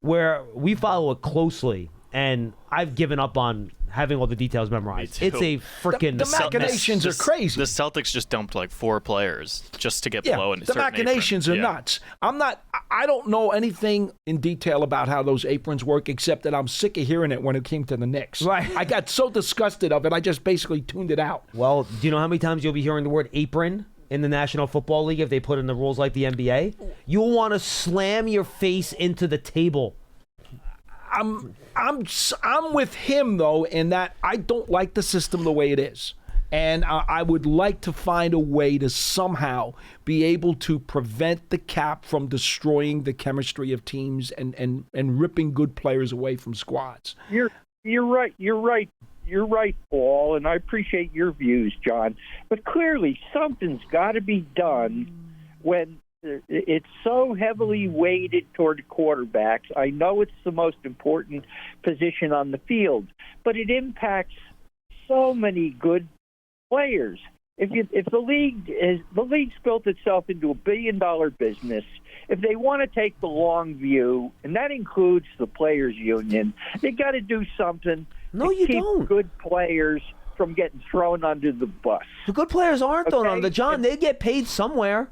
where we follow it closely, and I've given up on having all the details memorized. It's a freaking... The machinations are crazy. The Celtics just dumped like 4 players just to get below in a the certain machinations apron. are nuts. I don't know anything in detail about how those aprons work, except that I'm sick of hearing it when it came to the Knicks. Right. I got so disgusted of it, I just basically tuned it out. Well, do you know how many times you'll be hearing the word apron in the National Football League if they put in the rules like the NBA? You'll want to slam your face into the table. I'm with him, though, in that I don't like the system the way it is. And I would like to find a way to somehow be able to prevent the cap from destroying the chemistry of teams and ripping good players away from squads. You're right, Paul, and I appreciate your views, John. But clearly, something's got to be done when it's so heavily weighted toward quarterbacks. I know it's the most important position on the field, but it impacts so many good players. If the league's built itself into $1 billion business, if they want to take the long view, and that includes the players' union, they got to do something to keep good players from getting thrown under the bus. The good players aren't thrown under, John. They get paid somewhere.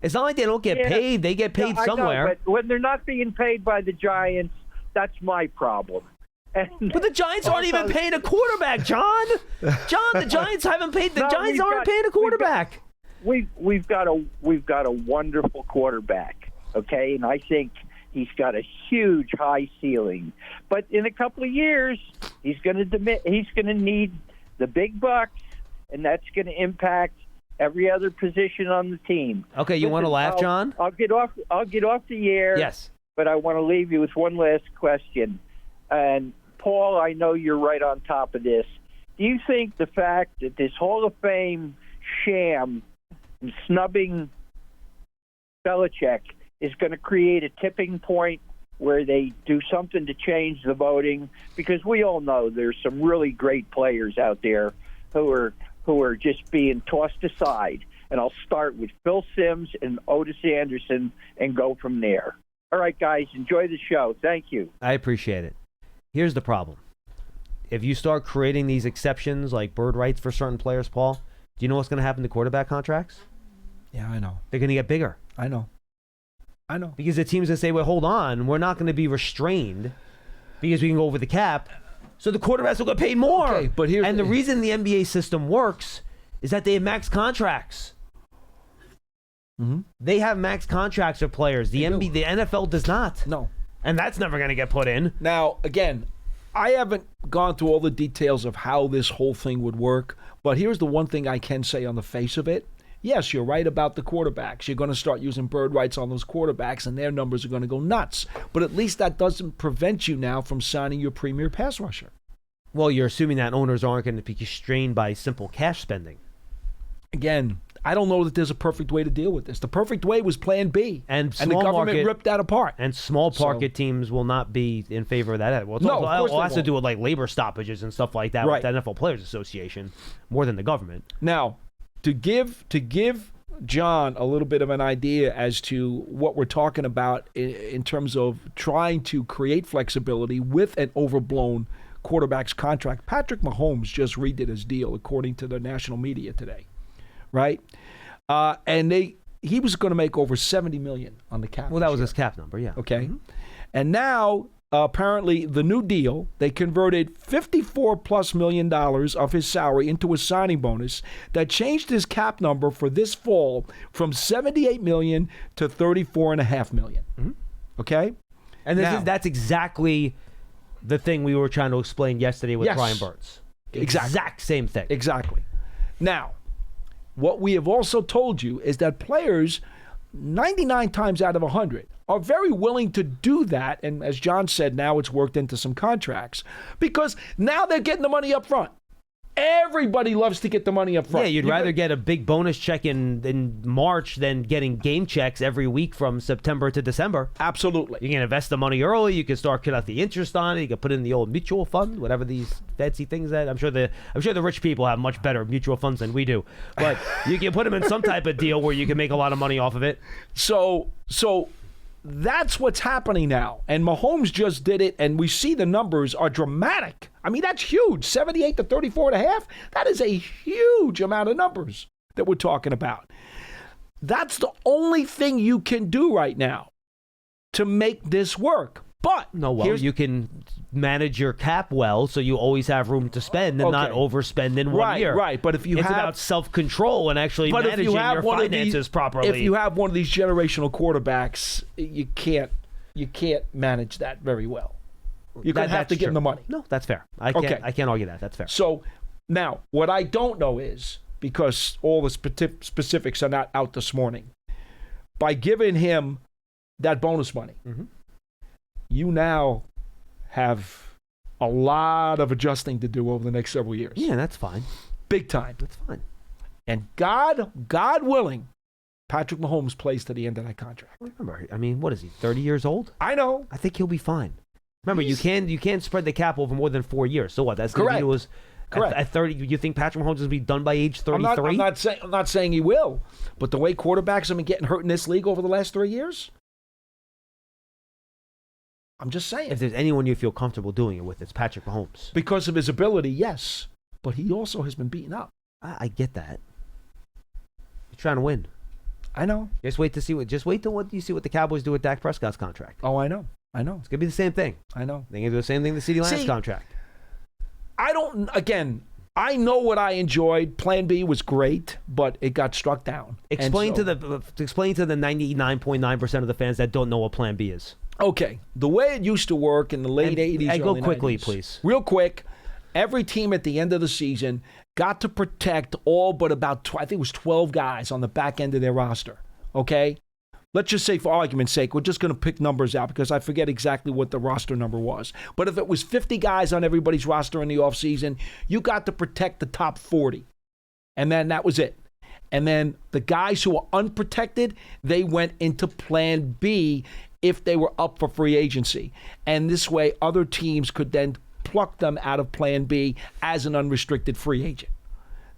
It's not like they don't get paid. They get paid somewhere. I know, but when they're not being paid by the Giants, that's my problem. But the Giants aren't even paying a quarterback, John. The Giants haven't paid. The Giants aren't paying a quarterback. We've got a wonderful quarterback, okay, and I think he's got a huge high ceiling. But in a couple of years, he's going to need the big bucks, and that's going to impact every other position on the team. Okay, you want to laugh, John? I'll get off the air. Yes. But I want to leave you with one last question. And Paul, I know you're right on top of this. Do you think the fact that this Hall of Fame sham and snubbing Belichick is going to create a tipping point where they do something to change the voting? Because we all know there's some really great players out there who are just being tossed aside. And I'll start with Phil Simms and Otis Anderson and go from there. All right, guys, enjoy the show. Thank you. I appreciate it. Here's the problem. If you start creating these exceptions like bird rights for certain players, Paul, do you know what's going to happen to quarterback contracts? Yeah, I know. They're going to get bigger. I know. Because the teams that say, well, hold on, we're not going to be restrained because we can go over the cap. So the quarterbacks will get paid more. Okay, but the reason the NBA system works is that they have max contracts. Mm-hmm. They have max contracts for players. The NFL does not. No. And that's never going to get put in. Now, again, I haven't gone through all the details of how this whole thing would work, but here's the one thing I can say on the face of it. Yes, you're right about the quarterbacks. You're going to start using bird rights on those quarterbacks, and their numbers are going to go nuts. But at least that doesn't prevent you now from signing your premier pass rusher. Well, you're assuming that owners aren't going to be constrained by simple cash spending. Again, I don't know that there's a perfect way to deal with this. The perfect way was Plan B, and the government ripped that apart. And small market teams will not be in favor of that. Well, it has to do with like labor stoppages and stuff like that with the NFL Players Association more than the government. Now, to give John a little bit of an idea as to what we're talking about in terms of trying to create flexibility with an overblown quarterback's contract, Patrick Mahomes just redid his deal according to the national media today, right? And he was going to make over $70 million on the cap. Well, that was his cap number, yeah. Okay, and now apparently the new deal, they converted $54+ million of his salary into a signing bonus that changed his cap number for this fall from $78 million to $34.5 million. Mm-hmm. Okay, and that's exactly the thing we were trying to explain yesterday with Brian Burns. Exactly. Exact same thing. Exactly. Now, what we have also told you is that players, 99 times out of 100, are very willing to do that. And as John said, now it's worked into some contracts because now they're getting the money up front. Everybody loves to get the money up front. Yeah, you'd rather get a big bonus check in March than getting game checks every week from September to December. Absolutely. You can invest the money early. You can start cut out the interest on it. You can put it in the old mutual fund, whatever these fancy things that I'm sure the rich people have much better mutual funds than we do. But you can put them in some type of deal where you can make a lot of money off of it. So that's what's happening now. And Mahomes just did it, and we see the numbers are dramatic. I mean, that's huge. 78 to 34.5. That is a huge amount of numbers that we're talking about. That's the only thing you can do right now to make this work. But you can manage your cap well, so you always have room to spend and not overspend in 1 year. Right. But if you it's about self-control and actually managing your finances properly. If you have one of these generational quarterbacks, you can't manage that very well. You're going to have to get them the money. No, that's fair. I can't argue that. That's fair. So now, what I don't know is, because all the specifics are not out this morning, by giving him that bonus money, you now have a lot of adjusting to do over the next several years. Yeah, that's fine. Big time. That's fine. And God willing, Patrick Mahomes plays to the end of that contract. Remember, I mean, what is he, 30 years old? I know. I think he'll be fine. Remember, you can't spread the cap over more than 4 years. So what? That's correct. Correct. At 30, you think Patrick Mahomes is going to be done by age 33? I'm not saying he will, but the way quarterbacks have been getting hurt in this league over the last 3 years, I'm just saying. If there's anyone you feel comfortable doing it with, it's Patrick Mahomes. Because of his ability, yes. But he also has been beaten up. I get that. You're trying to win. I know. Just wait till what you see what the Cowboys do with Dak Prescott's contract. Oh, I know. It's going to be the same thing. I know. They're going to do the same thing with the CeeDee Lamb's contract. I know what I enjoyed. Plan B was great, but it got struck down. Explain to the 99.9% of the fans that don't know what Plan B is. Okay, the way it used to work in the late 80s, and early go quickly, 90s, please. Real quick, every team at the end of the season got to protect all but about, I think it was 12 guys on the back end of their roster, okay? Let's just say, for argument's sake, we're just going to pick numbers out because I forget exactly what the roster number was. But if it was 50 guys on everybody's roster in the offseason, you got to protect the top 40. And then that was it. And then the guys who were unprotected, they went into Plan B if they were up for free agency. And this way, other teams could then pluck them out of Plan B as an unrestricted free agent.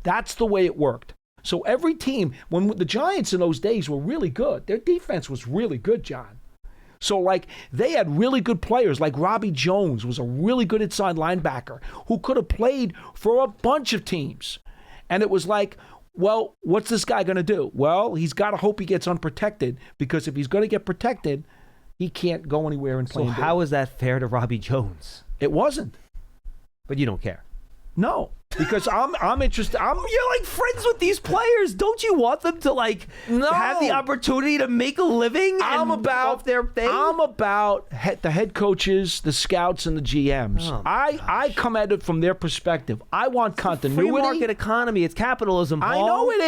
That's the way it worked. So every team, when the Giants in those days were really good, their defense was really good, John. So, they had really good players, like Robbie Jones was a really good inside linebacker who could have played for a bunch of teams. And it was like, well, what's this guy going to do? Well, he's got to hope he gets unprotected, because if he's going to get protected, he can't go anywhere in Plan B. So how is that fair to Robbie Jones? It wasn't. But you don't care. No, because I'm interested. You're friends with these players. Don't you want them to have the opportunity to make a living? I'm about their thing. I'm about the head coaches, the scouts, and the GMs. Oh, I come at it from their perspective. I want continuity. Free market economy. It's capitalism, Paul. I know it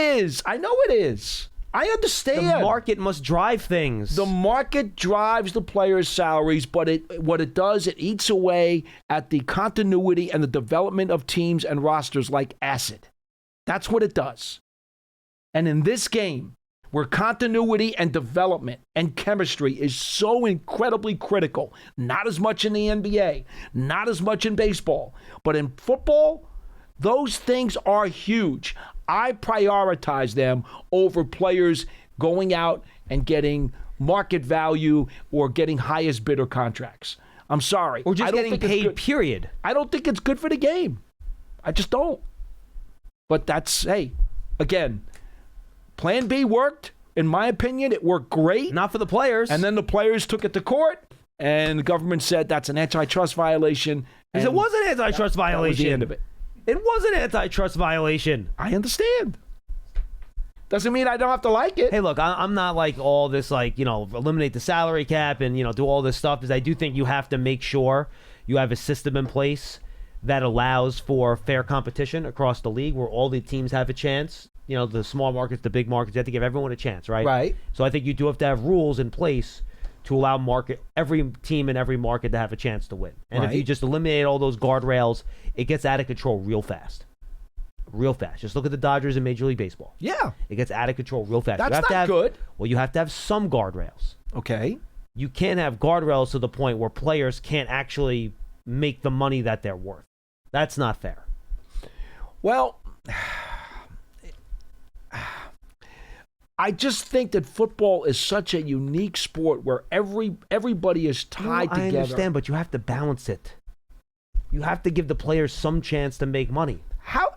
is. I understand. The market must drive things. The market drives the players' salaries, but what it does, it eats away at the continuity and the development of teams and rosters like acid. That's what it does. And in this game, where continuity and development and chemistry is so incredibly critical, not as much in the NBA, not as much in baseball, but in football, those things are huge. I prioritize them over players going out and getting market value or getting highest bidder contracts. I'm sorry. Or just getting paid, period. I don't think it's good for the game. I just don't. But that's, again, Plan B worked. In my opinion, it worked great. Not for the players. And then the players took it to court, and the government said that's an antitrust violation. Because it was an antitrust violation. That was the end of it. It was an antitrust violation. I understand. Doesn't mean I don't have to like it. Hey, look, I'm not all this, eliminate the salary cap and, do all this stuff. Because I do think you have to make sure you have a system in place that allows for fair competition across the league where all the teams have a chance the small markets, the big markets. You have to give everyone a chance, right? Right. So I think you do have to have rules in place to allow every team in every market to have a chance to win. And if you just eliminate all those guardrails, it gets out of control real fast. Real fast. Just look at the Dodgers in Major League Baseball. Yeah. It gets out of control real fast. That's not good. Well, you have to have some guardrails. Okay. You can't have guardrails to the point where players can't actually make the money that they're worth. That's not fair. Well, I just think that football is such a unique sport where everybody is tied together. I understand, but you have to balance it. You have to give the players some chance to make money.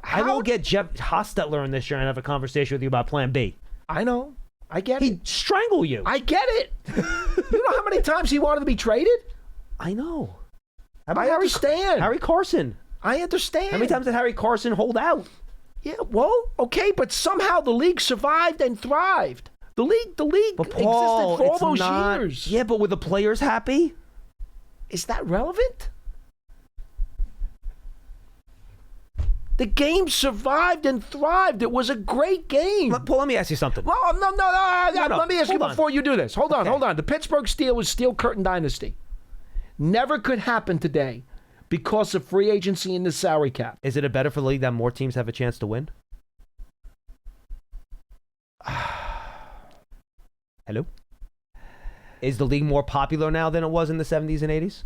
I will get Jeff Hostetler in this year and have a conversation with you about Plan B. I know. I get it. He'd strangle you. I get it. You know how many times he wanted to be traded? I know. I understand. Harry Carson. I understand. How many times did Harry Carson hold out? Yeah, well, okay, but somehow the league survived and thrived. The league But Paul, existed for all those years. Yeah, but were the players happy? Is that relevant? The game survived and thrived. It was a great game. Paul, let me ask you something. Well, no. Let me ask you before you do this. Hold on. The Pittsburgh Steelers Steel Curtain Dynasty never could happen today because of free agency and the salary cap. Is it better for the league that more teams have a chance to win? Hello? Is the league more popular now than it was in the 70s and 80s?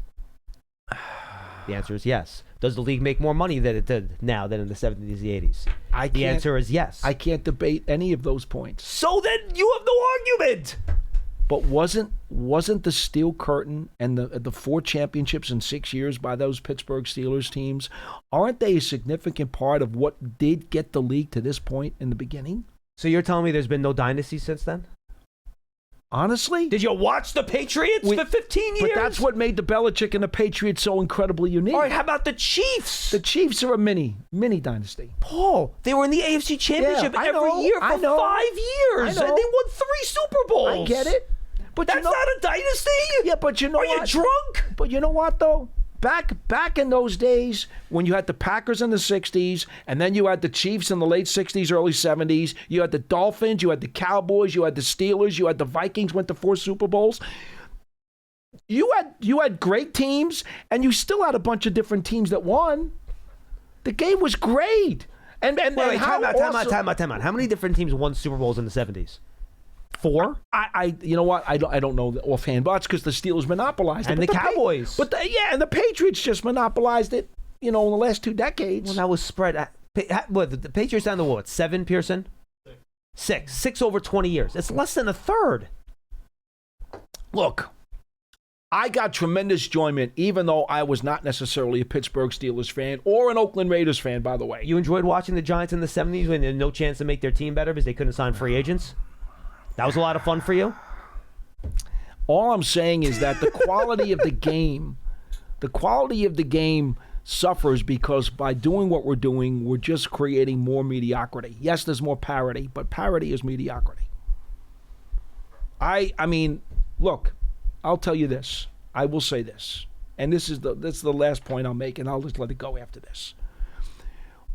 The answer is yes. Does the league make more money than it did now than in the 70s and 80s? The answer is yes. I can't debate any of those points. So then you have no argument. But wasn't the Steel Curtain and the 4 championships in 6 years by those Pittsburgh Steelers teams, aren't they a significant part of what did get the league to this point in the beginning? So you're telling me there's been no dynasty since then? Honestly? Did you watch the Patriots for 15 years? But that's what made the Belichick and the Patriots so incredibly unique. All right, how about the Chiefs? The Chiefs are a mini dynasty. Paul, they were in the AFC Championship every year for 5 years. And they won 3 Super Bowls. I get it. But that's not a dynasty? Yeah, but you know what? Are you drunk? But you know what, though? Back in those days when you had the Packers in the 60s and then you had the Chiefs in the late 60s, early 70s, you had the Dolphins, you had the Cowboys, you had the Steelers, you had the Vikings, went to 4 Super Bowls. You had great teams and you still had a bunch of different teams that won. The game was great. And time out. How many different teams won Super Bowls in the 70s? 4? You know what? I don't know offhand, but it's because the Steelers monopolized it. And the Cowboys. And the Patriots just monopolized it, in the last 2 decades. Well, that was spread. The Patriots down to what? 7, Pearson? 6. 6 over 20 years. It's less than a third. Look, I got tremendous enjoyment, even though I was not necessarily a Pittsburgh Steelers fan or an Oakland Raiders fan, by the way. You enjoyed watching the Giants in the 70s when they had no chance to make their team better because they couldn't sign free agents? That was a lot of fun for you? All I'm saying is that the quality of the game suffers because by doing what we're doing, we're just creating more mediocrity. Yes, there's more parity, but parity is mediocrity. I mean, look, I'll tell you this. I will say this. And this is the last point I'll make, and I'll just let it go after this.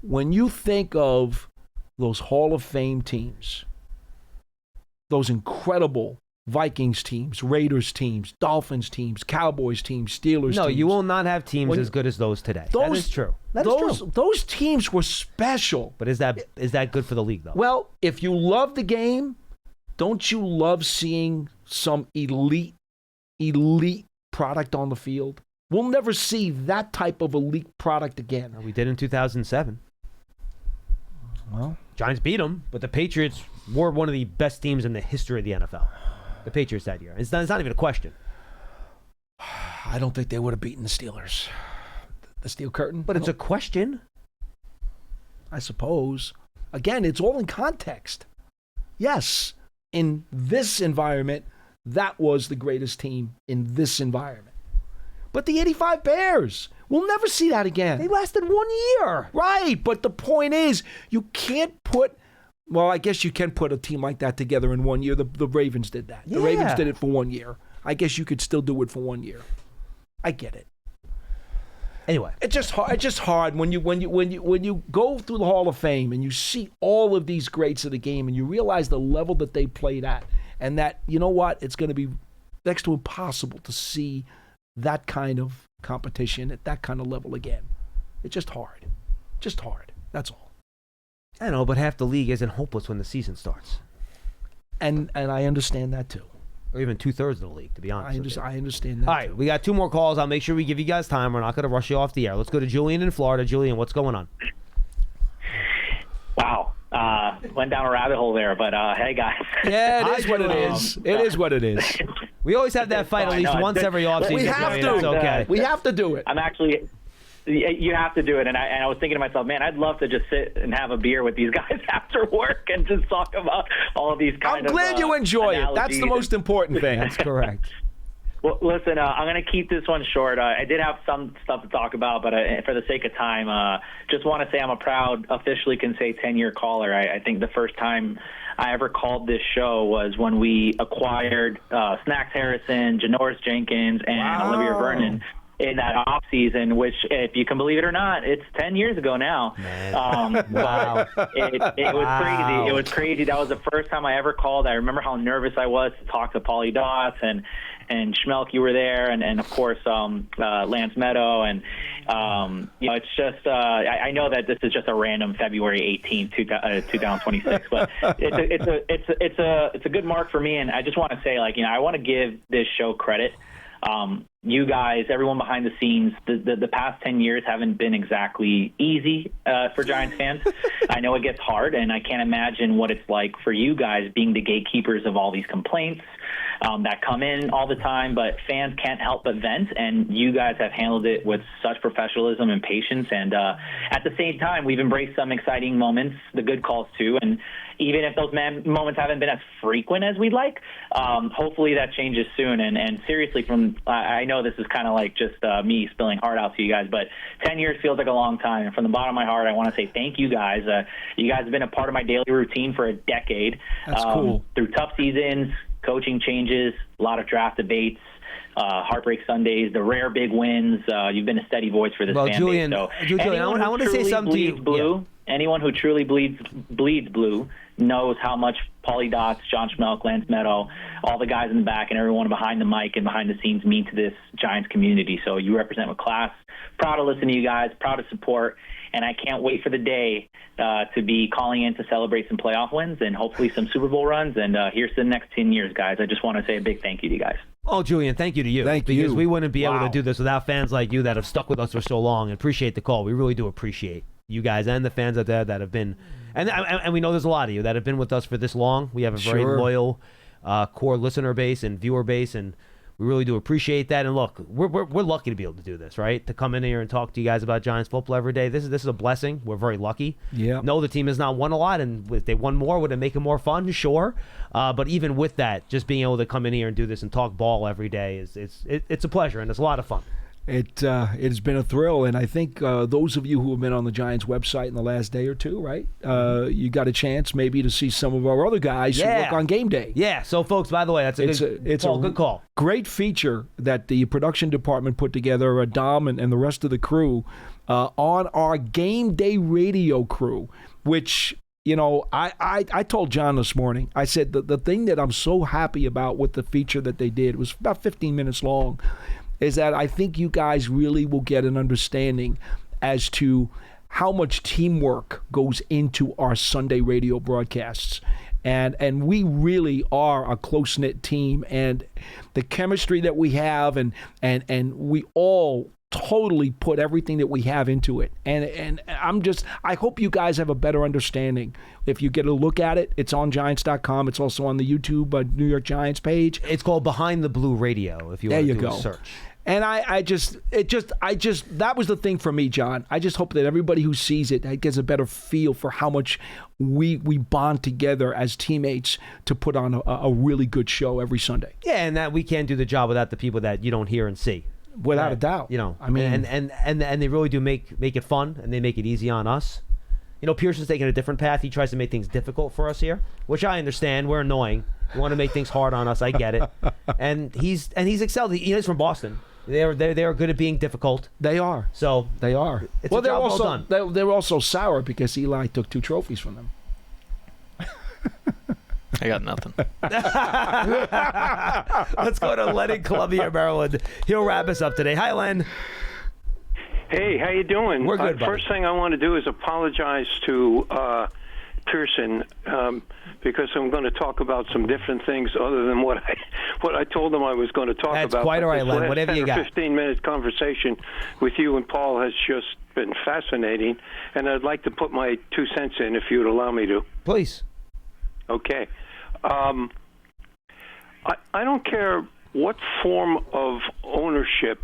When you think of those Hall of Fame teams, those incredible Vikings teams, Raiders teams, Dolphins teams, Cowboys teams, Steelers teams. No, you will not have teams as good as those today. That is true. Those teams were special. But is that good for the league, though? Well, if you love the game, don't you love seeing some elite product on the field? We'll never see that type of elite product again. We did in 2007. Well, Giants beat them, but the Patriots were one of the best teams in the history of the NFL. The Patriots that year. It's not even a question. I don't think they would have beaten the Steelers. The Steel Curtain. But it's a question. I suppose. Again, it's all in context. Yes, in this environment, that was the greatest team in this environment. But the 85 Bears, we'll never see that again. They lasted 1 year. Right, but the point is, you can't put, well, I guess you can put a team like that together in 1 year. The Ravens did that. The Ravens did it for 1 year. I guess you could still do it for 1 year. I get it. Anyway, It's just hard. It's just hard when you go through the Hall of Fame and you see all of these greats of the game and you realize the level that they played at, and that, you know what, it's going to be next to impossible to see that kind of competition at that kind of level again. It's just hard. Just hard. That's all. I know, but half the league isn't hopeless when the season starts. And I understand that too. Or even 2/3 of the league, to be honest. I understand that. All right, we got 2 more calls. I'll make sure we give you guys time. We're not going to rush you off the air. Let's go to Julian in Florida. Julian, what's going on? Wow. Went down a rabbit hole there, but hey, guys. Yeah, it is what it is. It is what it is. We always have that fight at least once every offseason. We have to. It's okay. We have to do it. I'm actually... You have to do it, and I was thinking to myself, man, I'd love to just sit and have a beer with these guys after work and just talk about all of these kind of I'm glad you enjoy it. That's the most important thing. That's correct. Well, listen, I'm going to keep this one short. I did have some stuff to talk about, but for the sake of time, just want to say I'm a proud, officially can say 10-year caller. I think the first time I ever called this show was when we acquired Snacks Harrison, Janoris Jenkins, and Olivia Vernon in that off season, which, if you can believe it or not, it's 10 years ago now. Wow. It was crazy. It was crazy. That was the first time I ever called. I remember how nervous I was to talk to Paulie Dots and Schmeelk, you were there, and of course Lance Meadow, and it's just I know that this is just a random February 18th, 2026, but it's a good mark for me, and I just want to say, I want to give this show credit. You guys, everyone behind the scenes, the past 10 years haven't been exactly easy for Giants fans. I know it gets hard, and I can't imagine what it's like for you guys being the gatekeepers of all these complaints that come in all the time, but fans can't help but vent, and you guys have handled it with such professionalism and patience, and at the same time, we've embraced some exciting moments, the good calls too, and even if those moments haven't been as frequent as we'd like, hopefully that changes soon. And seriously, I know this is kind of like just me spilling heart out to you guys, but 10 years feels like a long time. And from the bottom of my heart, I want to say thank you guys. You guys have been a part of my daily routine for a decade. That's cool. Through tough seasons, coaching changes, a lot of draft debates, Heartbreak Sundays, the rare big wins. You've been a steady voice for this fan Julian, base. So Julian, I want to say something to you. Blue, anyone who truly bleeds blue knows how much Paulie Dots, John Schmeelk, Lance Meadow, all the guys in the back, and everyone behind the mic and behind the scenes mean to this Giants community. So you represent with class. Proud to listen to you guys, proud to support, and I can't wait for the day to be calling in to celebrate some playoff wins and hopefully some Super Bowl runs. And here's to the next 10 years, guys. I just want to say a big thank you to you guys. Oh, Julian, thank you to you. Thank you. Because we wouldn't be able to do this without fans like you that have stuck with us for so long. And appreciate the call. We really do appreciate you guys and the fans out there that have been, and we know there's a lot of you that have been with us for this long. We have a very loyal core listener base and viewer base, and we really do appreciate that. And look, we're lucky to be able to do this, right? To come in here and talk to you guys about Giants football every day. This is a blessing. We're very lucky. Yeah. No, the team has not won a lot, and if they won more, would it make it more fun? Sure. But even with that, just being able to come in here and do this and talk ball every day it's a pleasure, and it's a lot of fun. It's been a thrill, and I think those of you who have been on the Giants website in the last day or two, right? You got a chance maybe to see some of our other guys who work on game day. Yeah. So, folks, by the way, that's a good call. Great feature that the production department put together, Dom and the rest of the crew, on our game day radio crew, which, I told John this morning, I said the thing that I'm so happy about with the feature that they did, it was about 15 minutes long, is that I think you guys really will get an understanding as to how much teamwork goes into our Sunday radio broadcasts. And we really are a close-knit team, and the chemistry that we have, and we all totally put everything that we have into it. And I hope you guys have a better understanding. If you get a look at it, it's on Giants.com. It's also on the YouTube New York Giants page. It's called Behind the Blue Radio, if you want to do a search. And that was the thing for me, John. I just hope that everybody who sees it gets a better feel for how much we bond together as teammates to put on a really good show every Sunday. Yeah, and that we can't do the job without the people that you don't hear and see. Without a doubt. I mean, and they really do make it fun, and they make it easy on us. Pearson's taking a different path. He tries to make things difficult for us here, which I understand. We're annoying. You want to make things hard on us. I get it. And he's excelled. He's from Boston. They're good at being difficult. They are. So They are. It's a job well done. They're also sour because Eli took 2 trophies from them. I got nothing. Let's go to Len in Columbia, Maryland. He'll wrap us up today. Hi, Len. Hey, how you doing? We're good, buddy. First thing I want to do is apologize to Pearson because I'm going to talk about some different things other than what I told him I was going to talk about. That's quite all right, Len. Whatever you got. 15-minute conversation with you and Paul has just been fascinating, and I'd like to put my 2 cents in if you would allow me to. Please. Okay. I don't care what form of ownership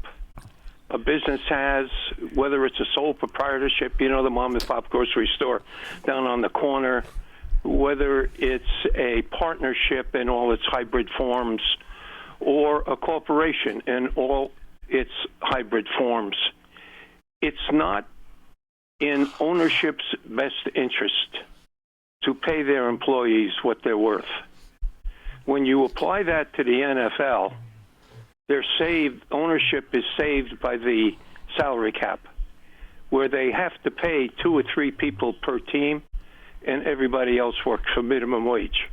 a business has, whether it's a sole proprietorship, the mom and pop grocery store down on the corner, whether it's a partnership in all its hybrid forms, or a corporation in all its hybrid forms. It's not in ownership's best interest to pay their employees what they're worth. When you apply that to the NFL, ownership is saved by the salary cap, where they have to pay 2 or 3 people per team, and everybody else works for minimum wage.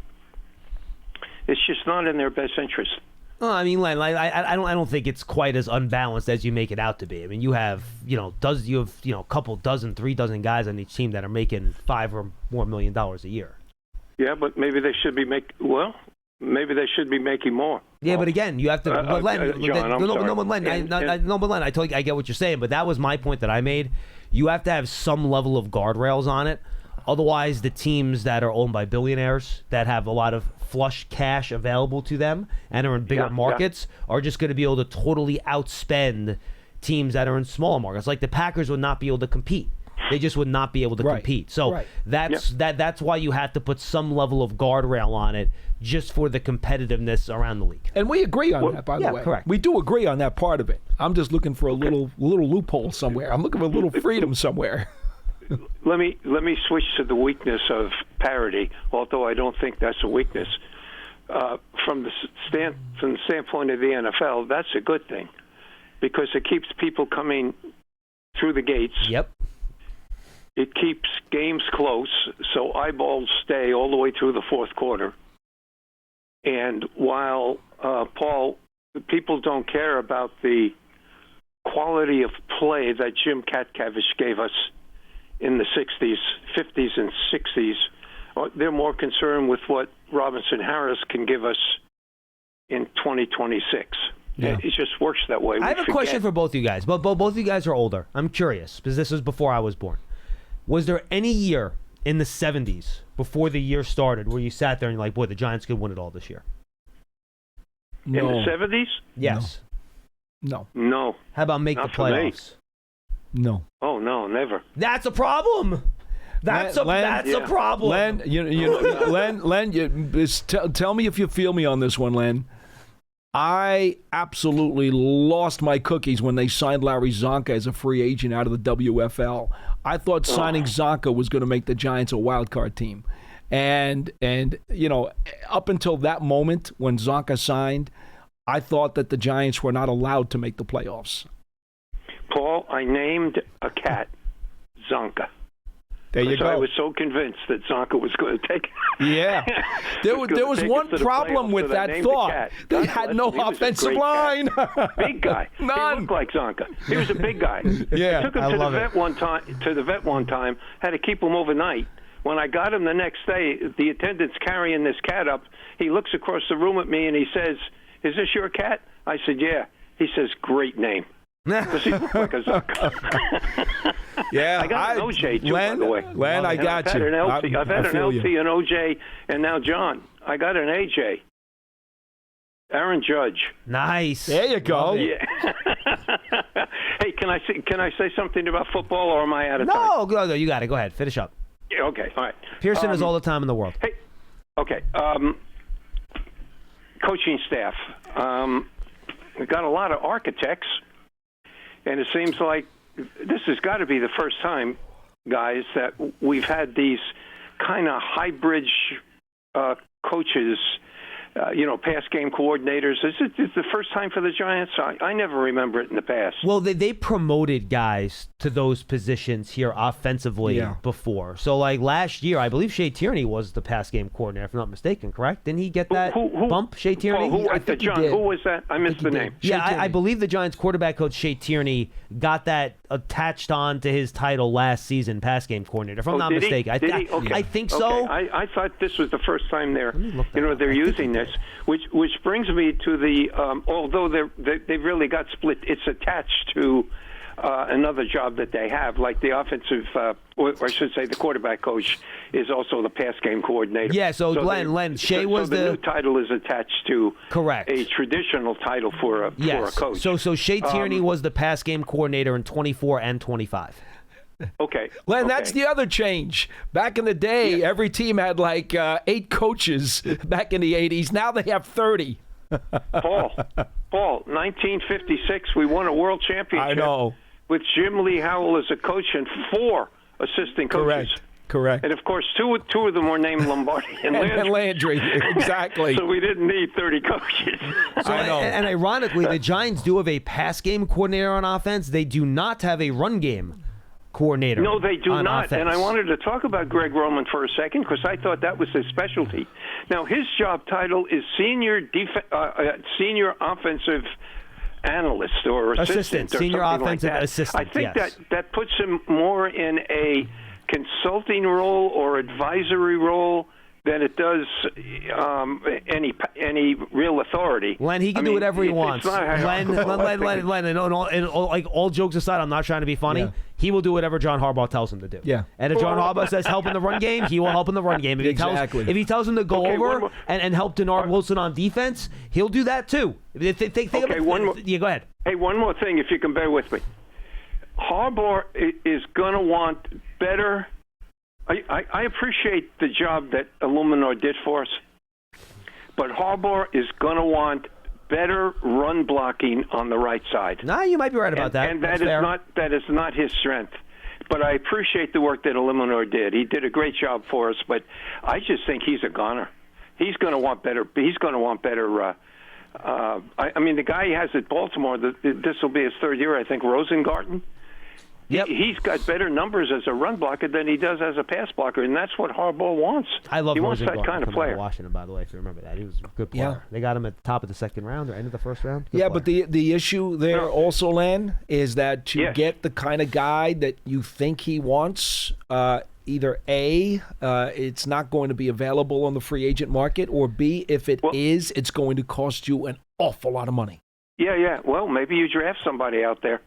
It's just not in their best interest. Well, I mean, Len, I don't think it's quite as unbalanced as you make it out to be. I mean, you have a couple dozen, 3 dozen guys on each team that are making $5 or more million a year. Yeah, but maybe they should be making more. Yeah, but again, you have to. Len, I totally, I get what you're saying, but that was my point that I made. You have to have some level of guardrails on it. Otherwise, the teams that are owned by billionaires that have a lot of flush cash available to them and are in bigger markets are just going to be able to totally outspend teams that are in smaller markets. Like the Packers would not be able to compete. They just would not be able to compete. So that's why you have to put some level of guardrail on it just for the competitiveness around the league. And we agree on that, by the way. Correct. We do agree on that part of it. I'm just looking for a little loophole somewhere. I'm looking for a little freedom somewhere. Let me switch to the weakness of parity, although I don't think that's a weakness. From the standpoint of the NFL, that's a good thing because it keeps people coming through the gates. Yep. It keeps games close, so eyeballs stay all the way through the fourth quarter. And while, Paul, people don't care about the quality of play that Jim Katkavish gave us in the 60s, 50s, and 60s, they're more concerned with what Robinson Harris can give us in 2026. Yeah. It just works that way. I have a question for both you guys. Both of you guys are older. I'm curious, because this was before I was born. Was there any year in the 70s, before the year started, where you sat there and you're like, boy, the Giants could win it all this year? No. In the 70s? Yes. No. How about make the playoffs? No. Oh, no, never. That's a problem. That's a problem. Len, tell me if you feel me on this one, Len. I absolutely lost my cookies when they signed Larry Zonka as a free agent out of the WFL. I thought signing Zonka was going to make the Giants a wild card team. And up until that moment when Zonka signed, I thought that the Giants were not allowed to make the playoffs. Paul, I named a cat Zonka. There you go. I was so convinced that Zonka was going to take it. Yeah. There was one problem with that thought. They had no offensive line. Big guy. None. He looked like Zonka. He was a big guy. Yeah. I took him to the vet one time, had to keep him overnight. When I got him the next day, the attendant's carrying this cat up. He looks across the room at me and he says, "Is this your cat?" I said, "Yeah." He says, "Great name." Does he look like a Zonka? Yeah, I got an OJ too, by the way. Len, I got you. I've had an LT, an OJ, and now John. I got an AJ. Aaron Judge. Nice. There you go. Yeah. Hey, can I say something about football, or am I out of time? No, you got it. Go ahead. Finish up. Yeah, okay, all right. Pearson has all the time in the world. Hey, okay. Coaching staff. We've got a lot of architects. And it seems like this has got to be the first time, guys, that we've had these kind of hybrid coaches pass game coordinators. Is it the first time for the Giants? I never remember it in the past. Well, they promoted guys to those positions here offensively before. So, like last year, I believe Shea Tierney was the pass game coordinator, if I'm not mistaken, correct? Didn't he get that bump, Shea Tierney? Who was that? I missed the name. Yeah, I believe the Giants quarterback coach Shea Tierney got that attached on to his title last season, pass game coordinator, if I'm not mistaken. I think so. I thought this was the first time they're using this, which brings me to the although they've really got split, it's attached to another job that they have, like the offensive, or I should say, the quarterback coach is also the pass game coordinator. Yeah, so Glenn, Shea was the new title is attached to correct a traditional title for a coach. So Shea Tierney was the pass game coordinator in 24 and 25. Okay. Len, that's the other change. Back in the day, every team had like 8 coaches back in the 80s. Now they have 30. Paul, 1956, we won a world championship. I know. With Jim Lee Howell as a coach and 4 assistant coaches. Correct. And, of course, two of them were named Lombardi and Landry. Exactly. So we didn't need 30 coaches. I know. And ironically, the Giants do have a pass game coordinator on offense. They do not have a run game coordinator. No, they do not. Offense. And I wanted to talk about Greg Roman for a second because I thought that was his specialty. Now, his job title is senior offensive analyst or assistant or senior something offensive like that. assistant. I think that puts him more in a consulting role or advisory role than it does any real authority. Len, he can do whatever he wants. Len, and all jokes aside, I'm not trying to be funny. Yeah. He will do whatever John Harbaugh tells him to do. Yeah. And if John Harbaugh says help in the run game, he will help in the run game. If he tells him to go over and help Denard Wilson on defense, he'll do that too. Yeah, go ahead. Hey, one more thing, if you can bear with me. Harbaugh is going to want better. I appreciate the job that Illuminor did for us, but Harbaugh is going to want better run blocking on the right side. Nah, you might be right about that. And that is not his strength. But I appreciate the work that Illuminor did. He did a great job for us, but I just think he's a goner. He's going to want better. He's going to want better. I mean, the guy he has at Baltimore. This will be his 3rd year, I think. Rosengarten. Yep. He's got better numbers as a run blocker than he does as a pass blocker, and that's what Harbaugh wants. I love he wants that kind of player. Washington, by the way, if you remember that. He was a good player. Yeah. They got him at the top of the 2nd round or end of the 1st round. Good player. But the issue there also, Len, is that to get the kind of guy that you think he wants, either A, it's not going to be available on the free agent market, or B, if it is, it's going to cost you an awful lot of money. Yeah. Well, maybe you draft somebody out there.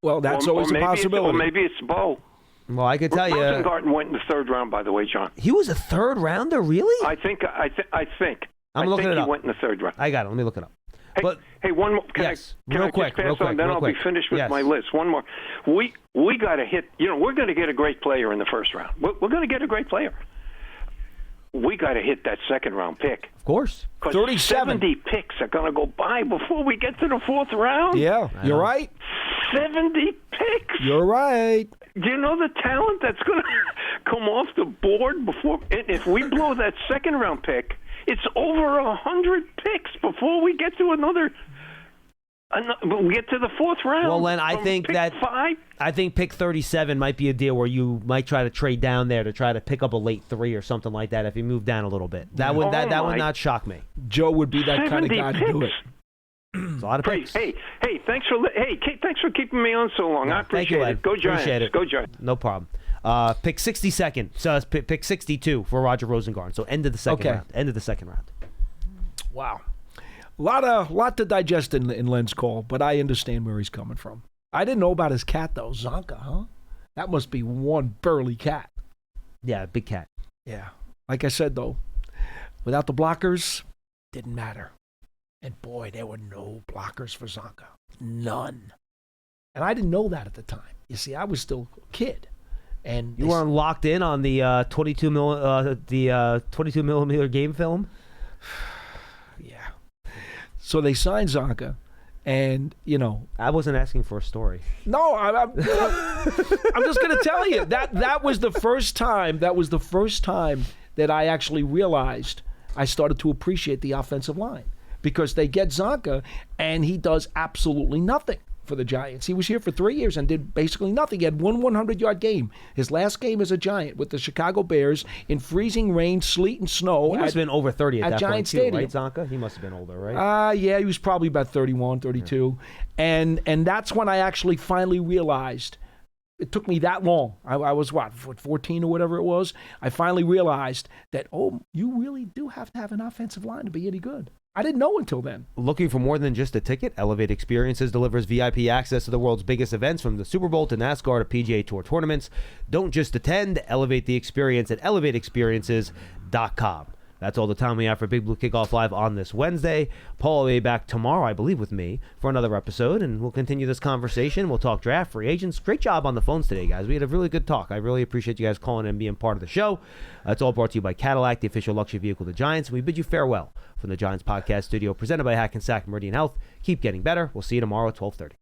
Well, that's always a possibility. Or maybe it's Bo. Well, I could tell you. Rosengarten went in the 3rd round, by the way, John. He was a 3rd rounder, really? I think. I'm looking it up. He went in the 3rd round. I got it. Let me look it up. Hey, one more. Can I real quick. Then I'll be finished with my list. One more. We got to hit. We're going to get a great player in the 1st round. We're going to get a great player. We got to hit that 2nd round pick. Of course. 37. 70 picks are going to go by before we get to the 4th round. Yeah, you're right. 70 picks. You're right. Do you know the talent that's going to come off the board before? If we blow that 2nd round pick, it's over 100 picks before we get to we get to the 4th round. Well, Len, I think pick 37 might be a deal where you might try to trade down there to try to pick up a late 3 or something like that if you move down a little bit. That would not shock me. Joe would be that kind of guy to do it. It's a lot of picks. Hey, thanks for keeping me on so long. I appreciate it. Go Giants. Appreciate it. Go Giants. No problem. Pick 62nd. So it's pick 62 for Roger Rosengarten. So end of the 2nd round. End of the 2nd round. Wow. Lot to digest in Len's call, but I understand where he's coming from. I didn't know about his cat, though. Zonka, huh? That must be one burly cat. Yeah, big cat. Yeah. Like I said, though, without the blockers, didn't matter. And boy, there were no blockers for Zonka. None. And I didn't know that at the time. You see, I was still a kid. And you weren't locked in on the 22 millimeter game film? Yeah. So they signed Zonka, and I wasn't asking for a story. No, I'm just going to tell you that was the first time. That was the first time that I actually realized I started to appreciate the offensive line because they get Zonka, and he does absolutely nothing for the Giants. He was here for 3 years and did basically nothing. He had one 100-yard game. His last game as a Giant with the Chicago Bears in freezing rain, sleet, and snow. He must have been over 30 at that Giant point, too, Stadium. right, Zonka? He must have been older, right? Yeah, he was probably about 31, 32. Yeah. And that's when I actually finally realized, it took me that long. I was, 14 or whatever it was? I finally realized that, you really do have to have an offensive line to be any good. I didn't know until then. Looking for more than just a ticket? Elevate Experiences delivers VIP access to the world's biggest events, from the Super Bowl to NASCAR to PGA Tour tournaments. Don't just attend, elevate the experience at elevateexperiences.com. That's all the time we have for Big Blue Kickoff Live on this Wednesday. Paul will be back tomorrow, I believe, with me for another episode, and we'll continue this conversation. We'll talk draft, free agents. Great job on the phones today, guys. We had a really good talk. I really appreciate you guys calling and being part of the show. It's all brought to you by Cadillac, the official luxury vehicle of the Giants. We bid you farewell from the Giants Podcast Studio, presented by Hackensack Meridian Health. Keep getting better. We'll see you tomorrow at 12:30.